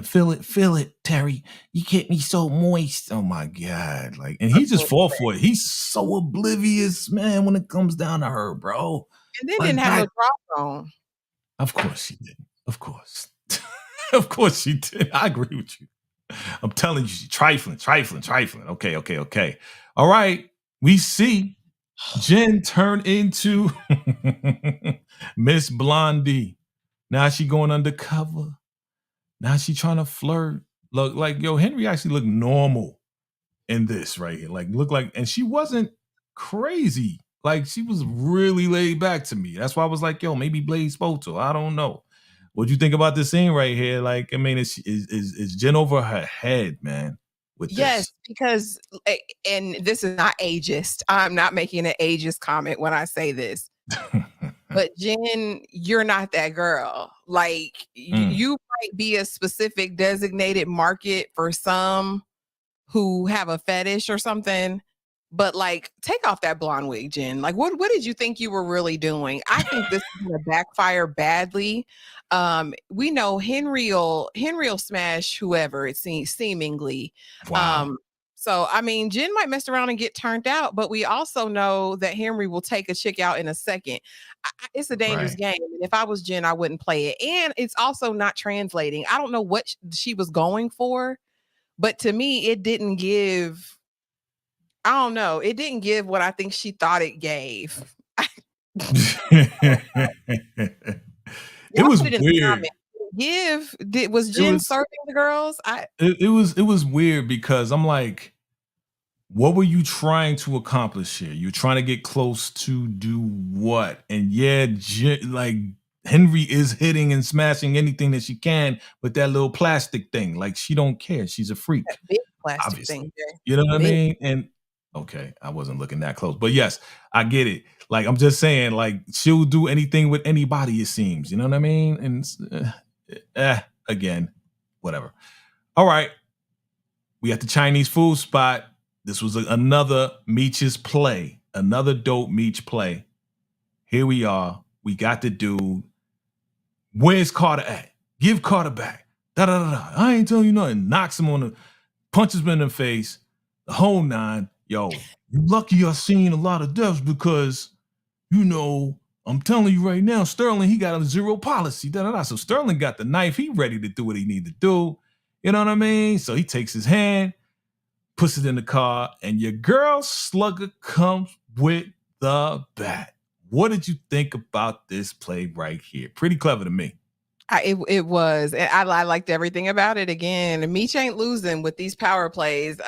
Feel it, Terry. You get me so moist. Oh my god, like, and he just fall for it. He's so oblivious, man, when it comes down to her, bro. And then didn't have no drop on. Of course she did. Of course, of course she did. I agree with you. I'm telling you, she's trifling. Okay. All right, we see Jen turned into Miss Blondie. Now she going undercover. Now she trying to flirt. Look, like, yo, Henry actually looked normal in this right here. Like, look like, and she wasn't crazy. Like, she was really laid back to me. That's why I was like, yo, maybe Blade spoke to her. I don't know. What'd you think about this scene right here? Like, I mean, is Jen over her head, man? Yes, because, and this is not ageist. I'm not making an ageist comment when I say this. But Jen, you're not that girl. Like, you might be a specific designated market for some who have a fetish or something. But like, take off that blonde wig, Jen. Like, what did you think you were really doing? I think this is gonna backfire badly. We know Henry will smash whoever it seems seemingly. Wow. So I mean, Jen might mess around and get turned out, but we also know that Henry will take a chick out in a second. It's a dangerous game. And if I was Jen, I wouldn't play it. And it's also not translating. I don't know what she was going for, but to me, it didn't give. I don't know. It didn't give what I think she thought it gave. It was weird. Was Jen serving the girls? It was weird because I'm like, what were you trying to accomplish here? You're trying to get close to do what? And yeah, like, Henry is hitting and smashing anything that she can with that little plastic thing. Like, she don't care. She's a freak. That big plastic obviously. thing. You know what I mean? And okay, I wasn't looking that close, but yes, I get it. Like, I'm just saying, like, she'll do anything with anybody, it seems. You know what I mean? And again, whatever. All right, we at the Chinese food spot. This was another Meech's play, another dope Meech play. Here we are. We got the dude. Where's Carter at? Give Carter back. Da da da da. I ain't telling you nothing. Knocks him on the, punches him in the face. The whole nine. Yo, you lucky I seen a lot of deaths because, you know, I'm telling you right now, Sterling, he got a zero policy. Da da da. So Sterling got the knife. He ready to do what he need to do. You know what I mean? So he takes his hand, puts it in the car, and your girl Slugger comes with the bat. What did you think about this play right here? Pretty clever to me. It was. I liked everything about it. Again, Meech ain't losing with these power plays.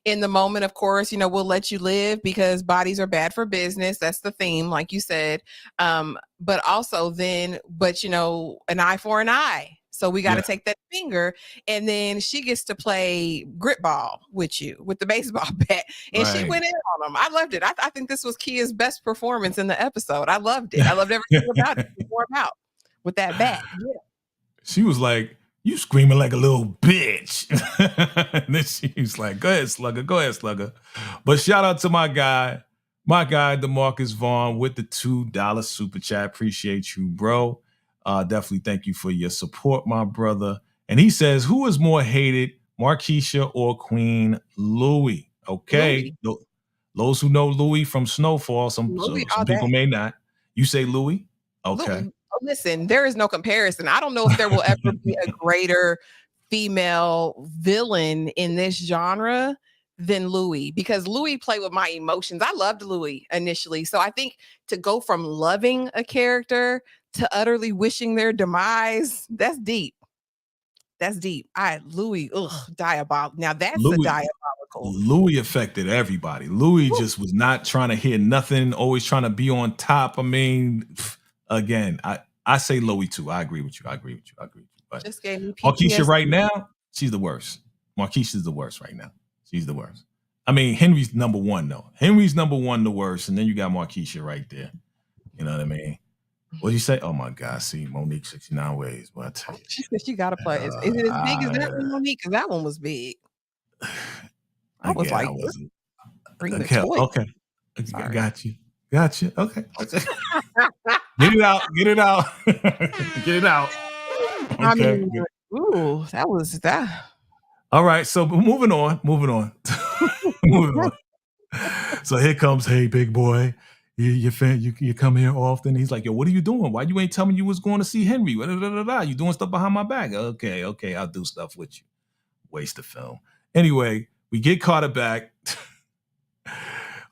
In the moment, of course, you know, we'll let you live because bodies are bad for business. That's the theme, like you said. But also then, you know, an eye for an eye. So we got to take that finger, and then she gets to play grit ball with you with the baseball bat, and she went in on him. I loved it. I think this was Kia's best performance in the episode. I loved it. I loved everything about it. More about with that bat. Yeah. She was like, you screaming like a little bitch. And then she's like, go ahead, Slugger. But shout out to my guy, DeMarcus Vaughn with the $2 super chat. Appreciate you, bro. Definitely thank you for your support, my brother. And he says, who is more hated, Markesha or Queen Louie? Okay. Louie. Those who know Louie from Snowfall, some people may not. You say Louie? Okay. Louie. Listen, there is no comparison. I don't know if there will ever be a greater female villain in this genre than Louie, because Louie played with my emotions. I loved Louie initially. So I think to go from loving a character to utterly wishing their demise, that's deep. That's deep. Louis, diabolical. Now that's a Louis, diabolical. Louis affected everybody. Louis just was not trying to hear nothing, always trying to be on top. I mean, again, I say Louis too. I agree with you. But Just gave me Markesha PTSD. right now, she's the worst. Markesha's the worst right now. She's the worst. I mean, Henry's number one though. Henry's number one, the worst, and then you got Markesha right there. You know what I mean? What do you say? Oh my God! See, Monique 69 ways. But I tell you, She said she got to play. Is it as big as that one, Monique? Because that one was big. I was like, bring the toy. Okay. Sorry. Got you. Okay. Get it out. Get it out. Okay. I mean, ooh, that was that. All right. So moving on. moving on. So here comes, hey, big boy. You come here often. He's like, yo, what are you doing? Why you ain't telling me you was going to see Henry? You doing stuff behind my back? Okay, I'll do stuff with you. Waste of film. Anyway, we get Carter back.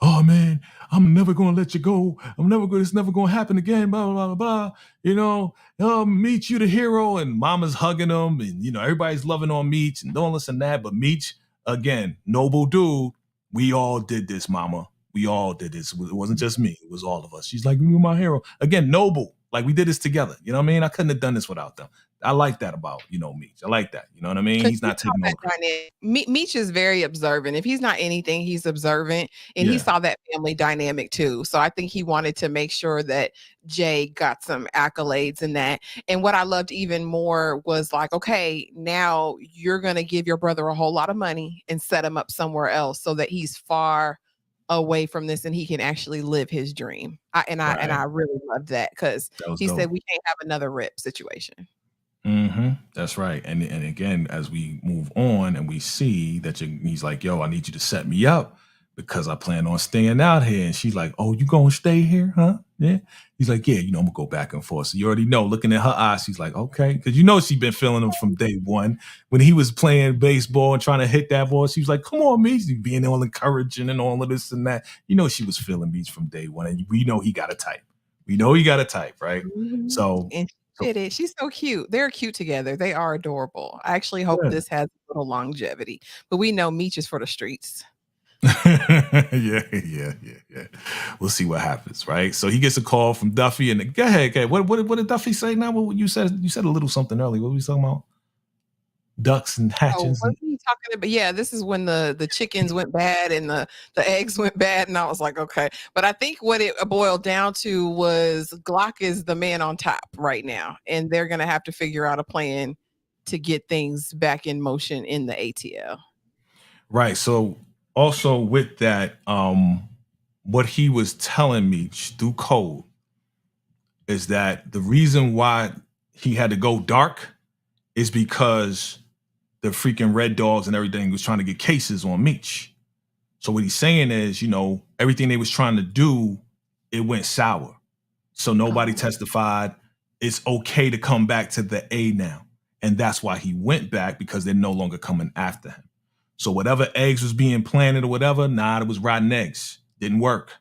Oh man, I'm never gonna let you go. It's never gonna happen again. Blah blah blah blah. You know, Meech, you the hero, and Mama's hugging him, and you know everybody's loving on Meech and all this and that. But Meech, again, noble dude. We all did this, Mama. We all did this. It wasn't just me. It was all of us. She's like, you were my hero. Again, noble. Like we did this together. You know what I mean? I couldn't have done this without them. I like that about, Meech. I like that. You know what I mean? He's not taking over. Meech is very observant. If he's not anything, he's observant. And he saw that family dynamic too. So I think he wanted to make sure that Jay got some accolades in that. And what I loved even more was like, okay, now you're going to give your brother a whole lot of money and set him up somewhere else so that he's far away from this and he can actually live his dream. I really loved that because he said we can't have another rip situation. Mm-hmm. That's right. And again, as we move on and we see that he's like, yo, I need you to set me up because I plan on staying out here. And she's like, oh, you gonna stay here, huh? Yeah. He's like, yeah, I'm gonna go back and forth. So you already know, looking at her eyes, she's like, okay. Because she's been feeling him from day one. When he was playing baseball and trying to hit that ball, she was like, come on, Meech, being all encouraging and all of this and that. She was feeling Meech from day one. And we know he got a type. Right? Mm-hmm. So did it. She's so cute. They're cute together. They are adorable. I actually hope this has a little longevity. But we know Meech is for the streets. Yeah. We'll see what happens, right? So he gets a call from Duffy, and go ahead. What did Duffy say now? What you said a little something earlier. What were we talking about? Ducks and hatches. What are you talking about? Yeah, this is when the chickens went bad and the eggs went bad, and I was like, okay. But I think what it boiled down to was Glock is the man on top right now, and they're gonna have to figure out a plan to get things back in motion in the ATL. Right. So also with that, what he was telling me through code is that the reason why he had to go dark is because the freaking Red Dogs and everything was trying to get cases on Meech. So what he's saying is, everything they was trying to do, it went sour. So nobody testified. It's okay to come back to the A now. And that's why he went back, because they're no longer coming after him. So whatever eggs was being planted or whatever, it was rotten eggs. Didn't work.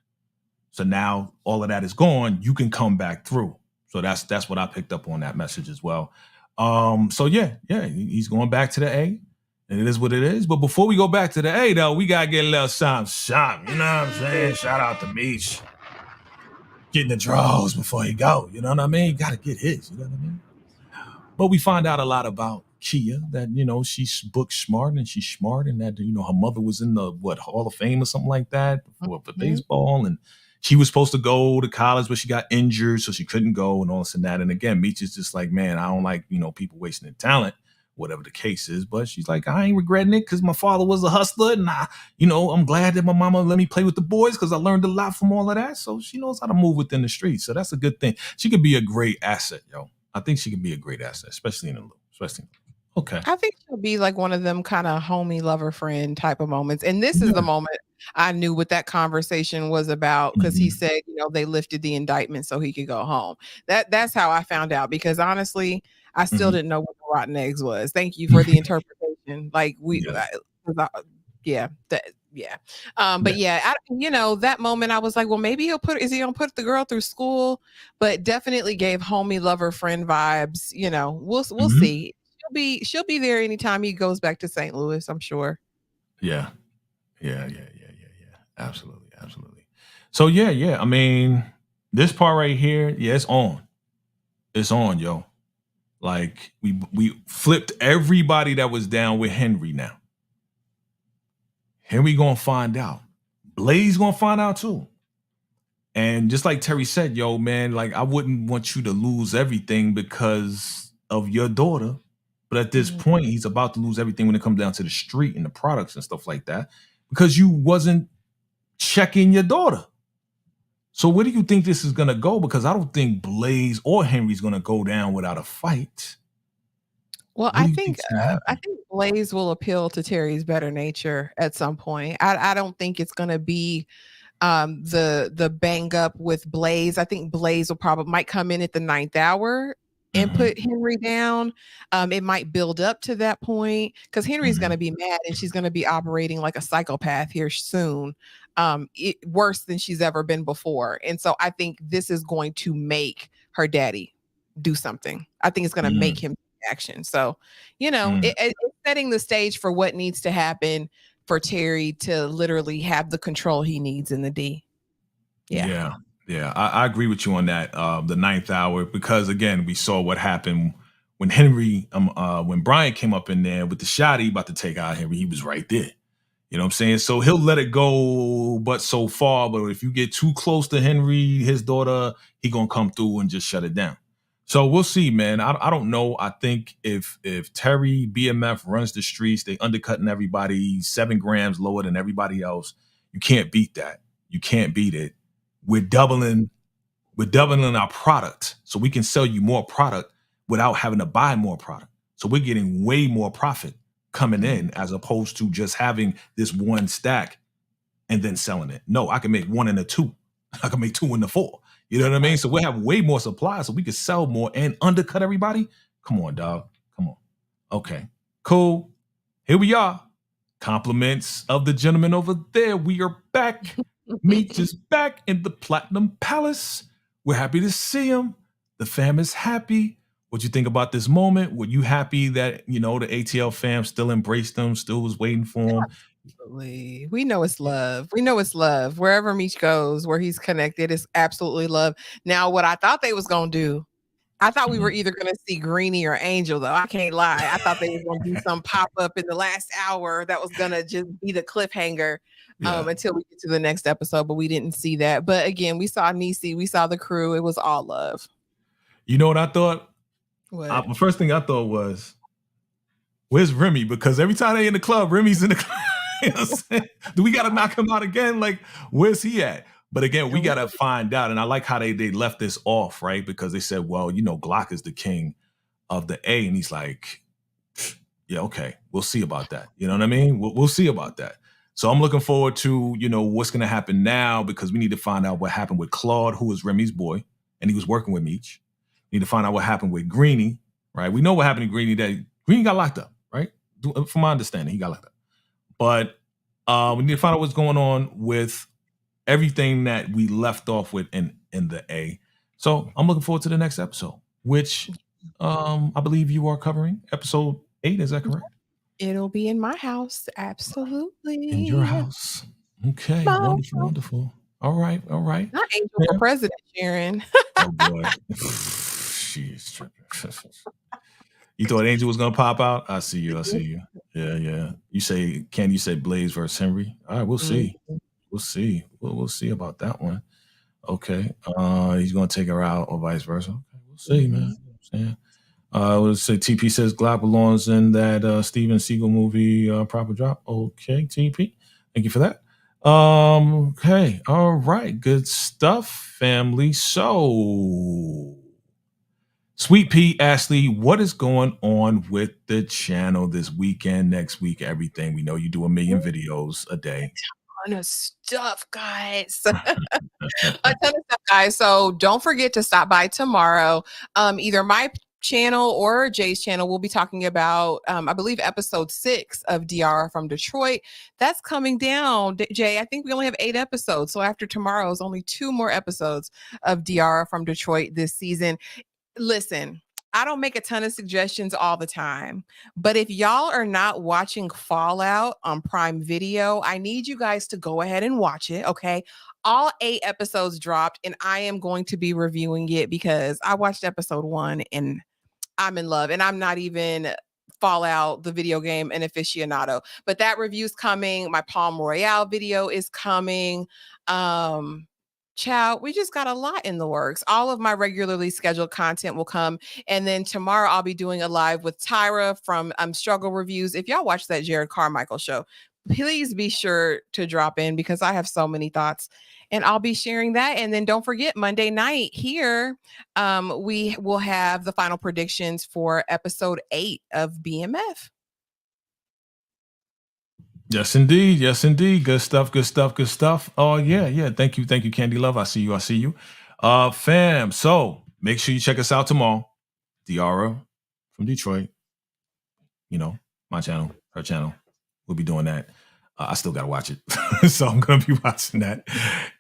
So now all of that is gone. You can come back through. So that's what I picked up on that message as well. So yeah, he's going back to the A, and it is what it is. But before we go back to the A, though, we gotta get a little something. You know what I'm saying? Shout out to Meech, getting the draws before he go. You know what I mean? Got to get his. You know what I mean? But we find out a lot about Kia, that she's book smart and she's smart, and that her mother was in the Hall of Fame or something like that for baseball, and she was supposed to go to college, but she got injured, so she couldn't go, and all this and that. And again, Meech is just like, man, I don't like, people wasting their talent, whatever the case is. But she's like, I ain't regretting it because my father was a hustler, and I'm glad that my mama let me play with the boys because I learned a lot from all of that. So she knows how to move within the streets. So that's a good thing. She could be a great asset, yo. I think she could be a great asset, especially in the loop. Okay. I think she'll be like one of them kind of homie, lover, friend type of moments. And this is the moment I knew what that conversation was about, because he said, they lifted the indictment so he could go home. That's how I found out, because honestly, I still didn't know what the rotten eggs was. Thank you for the interpretation. Like that moment I was like, well, maybe is he gonna put the girl through school? But definitely gave homie, lover, friend vibes. We'll see. she'll be there anytime he goes back to St. Louis, I'm sure. Yeah. Absolutely. So yeah. I mean, this part right here, yeah, it's on. It's on, yo. Like we flipped everybody that was down with Henry now. Henry gonna find out. Blaze gonna find out too. And just like Terry said, yo, man, like I wouldn't want you to lose everything because of your daughter. But at this point, he's about to lose everything when it comes down to the street and the products and stuff like that because you wasn't checking your daughter. So where do you think this is going to go? Because I don't think Blaze or Henry's going to go down without a fight. Well, I think Blaze will appeal to Terry's better nature at some point. I don't think it's going to be the bang up with Blaze. I think Blaze might come in at the 9th hour and put Henry down. It might build up to that point because Henry's going to be mad and she's going to be operating like a psychopath here soon, worse than she's ever been before. And so I think this is going to make her daddy do something. I think it's going to make him action. So, it's setting the stage for what needs to happen for Terry to literally have the control he needs in the D. Yeah. I agree with you on that. The 9th hour, because again, we saw what happened when when Brian came up in there with the shot he about to take out Henry. He was right there. You know what I'm saying? So he'll let it go, but so far. But if you get too close to Henry, his daughter, he gonna come through and just shut it down. So we'll see, man. I don't know. I think if Terry BMF runs the streets, they undercutting everybody 7 grams lower than everybody else. You can't beat that. You can't beat it. We're doubling our product so we can sell you more product without having to buy more product. So we're getting way more profit coming in as opposed to just having this one stack and then selling it. No, I can make 1 and a 2. I can make 2 and a 4. You know what I mean? So we'll have way more supply so we can sell more and undercut everybody. Come on, dog. Come on. Okay, cool. Here we are. Compliments of the gentleman over there. We are back. Meech is back in the Platinum Palace. We're happy to see him. The fam is happy. What you think about this moment? Were you happy that, the ATL fam still embraced them, still was waiting for him? Absolutely. We know it's love. Wherever Meech goes, where he's connected, it's absolutely love. Now, what I thought they was going to do, I thought we were either going to see Greenie or Angel, though. I can't lie. I thought they were going to do some pop-up in the last hour that was going to just be the cliffhanger until we get to the next episode, but we didn't see that. But again, we saw Niecy, we saw the crew. It was all love. You know what I thought? What? The first thing I thought was, where's Remy? Because every time they in the club, Remy's in the club. You know what I'm saying? Do we got to knock him out again? Like, where's he at? But again, we got to find out. And I like how they left this off, right? Because they said, well, Glock is the king of the A. And he's like, yeah, okay, we'll see about that. You know what I mean? We'll see about that. So I'm looking forward to, what's going to happen now because we need to find out what happened with Claude, who was Remy's boy, and he was working with Meech. We need to find out what happened with Greenie, right? We know what happened to Greenie, that Greenie got locked up, right? From my understanding, he got locked up. But we need to find out what's going on with everything that we left off with in the A. So I'm looking forward to the next episode, which I believe you are covering episode 8. Is that correct? It'll be in my house. Absolutely. In your house. Okay. Wonderful. All right. Not Angel for president, Sharon. Oh, boy. She's tripping. You thought Angel was going to pop out? I see you. Yeah. You say Blaze versus Henry? All right, we'll see. We'll see. We'll see about that one. Okay. He's going to take her out or vice versa. Okay, we'll see, man. Let's say TP says Glock belongs in that Steven Seagal movie, Proper Drop. Okay, TP. Thank you for that. Okay. All right. Good stuff, family. So, Sweet Pea, Ashley, what is going on with the channel this weekend, next week, everything? We know you do 1 million videos a day. A ton of stuff, guys. So don't forget to stop by tomorrow. Either my channel or Jay's channel, we'll be talking about, I believe, episode 6 of DR from Detroit. That's coming down, Jay. I think we only have 8 episodes. So after tomorrow's only 2 more episodes of DR from Detroit this season. Listen, I don't make a ton of suggestions all the time, but if y'all are not watching Fallout on Prime Video, I need you guys to go ahead and watch it, okay? All 8 episodes dropped, and I am going to be reviewing it because I watched episode 1 and I'm in love, and I'm not even Fallout, the video game, an aficionado. But that review's coming. My Palm Royale video is coming. Child, we just got a lot in the works. All of my regularly scheduled content will come. And then tomorrow I'll be doing a live with Tyra from Struggle Reviews. If y'all watch that Jared Carmichael show, please be sure to drop in because I have so many thoughts and I'll be sharing that. And then don't forget Monday night here, we will have the final predictions for episode 8 of BMF. Yes, indeed. Yes, indeed. Good stuff. Good stuff. Good stuff. Oh, yeah. Thank you. Thank you, Candy Love. I see you. Fam. So make sure you check us out tomorrow. Diara from Detroit. You know, my channel, her channel. We'll be doing that. I still got to watch it. So I'm going to be watching that.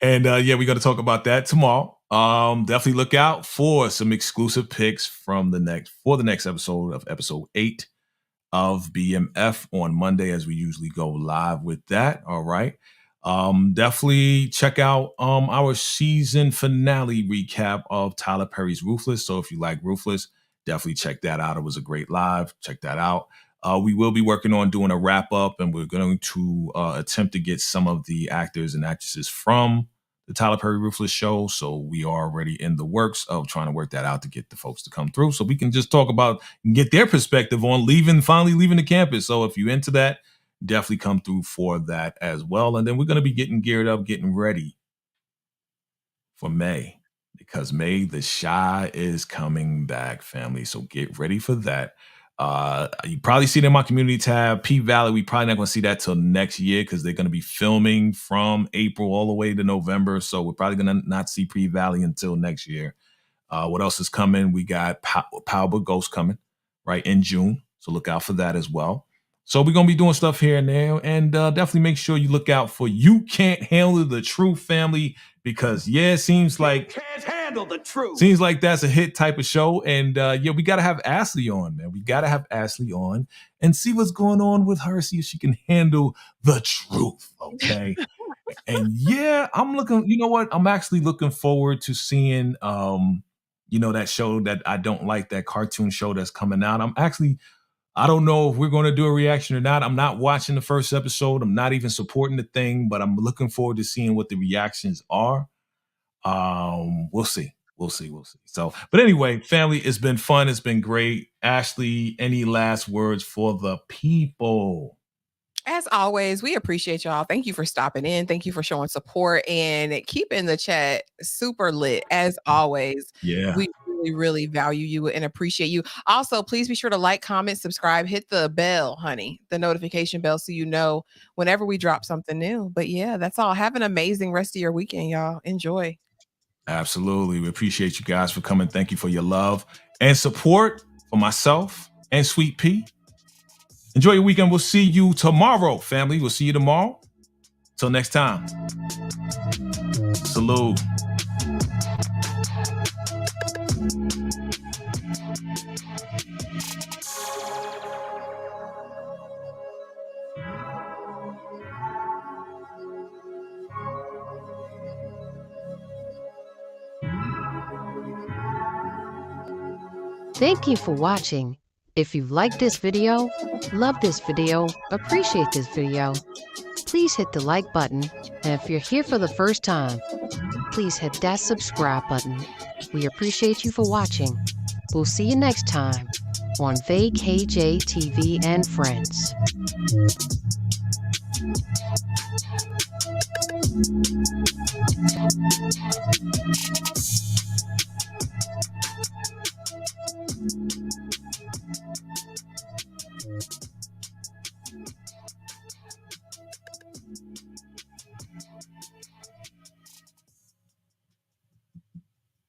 And we're going to talk about that tomorrow. Definitely look out for some exclusive picks from the next episode of episode 8 of BMF on Monday, as we usually go live with that. All right. Definitely check out our season finale recap of Tyler Perry's Ruthless. So if you like Ruthless, definitely check that out. It was a great live. Check that out. We will be working on doing a wrap up, and we're going to attempt to get some of the actors and actresses from the Tyler Perry Ruthless show. So we are already in the works of trying to work that out to get the folks to come through so we can just talk about and get their perspective on finally leaving the campus. So if you're into that, definitely come through for that as well. And then we're going to be getting geared up, getting ready for May, because May the Chi is coming back, family. So get ready for that. You probably see it in my community tab. P Valley, we probably not going to see that till next year because they're going to be filming from April all the way to November. So we're probably going to not see P Valley until next year. What else is coming? We got Power Ghost coming right in June. So look out for that as well. So we're going to be doing stuff here and there, and definitely make sure you look out for You Can't Handle the Truth, family, because it seems like can't handle the truth. Seems like that's a hit type of show. And we got to have Ashley on, man. We got to have Ashley on and see what's going on with her, see if she can handle the truth. Okay. And I'm looking, you know what? I'm actually looking forward to seeing, that show that I don't like, that cartoon show that's coming out. I don't know if we're going to do a reaction or not. I'm not watching the first episode. I'm not even supporting the thing, but I'm looking forward to seeing what the reactions are. We'll see. So, but anyway, family, it's been fun. It's been great. Ashley, any last words for the people? As always, we appreciate y'all. Thank you for stopping in. Thank you for showing support and keeping the chat super lit. As always, we really, really value you and appreciate you. Also, please be sure to like, comment, subscribe, hit the bell, honey, the notification bell, so you know whenever we drop something new. But that's all. Have an amazing rest of your weekend, y'all. Enjoy. Absolutely. We appreciate you guys for coming. Thank you for your love and support for myself and Sweet Pea. Enjoy your weekend. We'll see you tomorrow, family. We'll see you tomorrow. Till next time. Salute. Thank you for watching. If you like this video, love this video, appreciate this video, please hit the like button. And if you're here for the first time, please hit that subscribe button. We appreciate you for watching. We'll see you next time on VACAYJTV and Friends.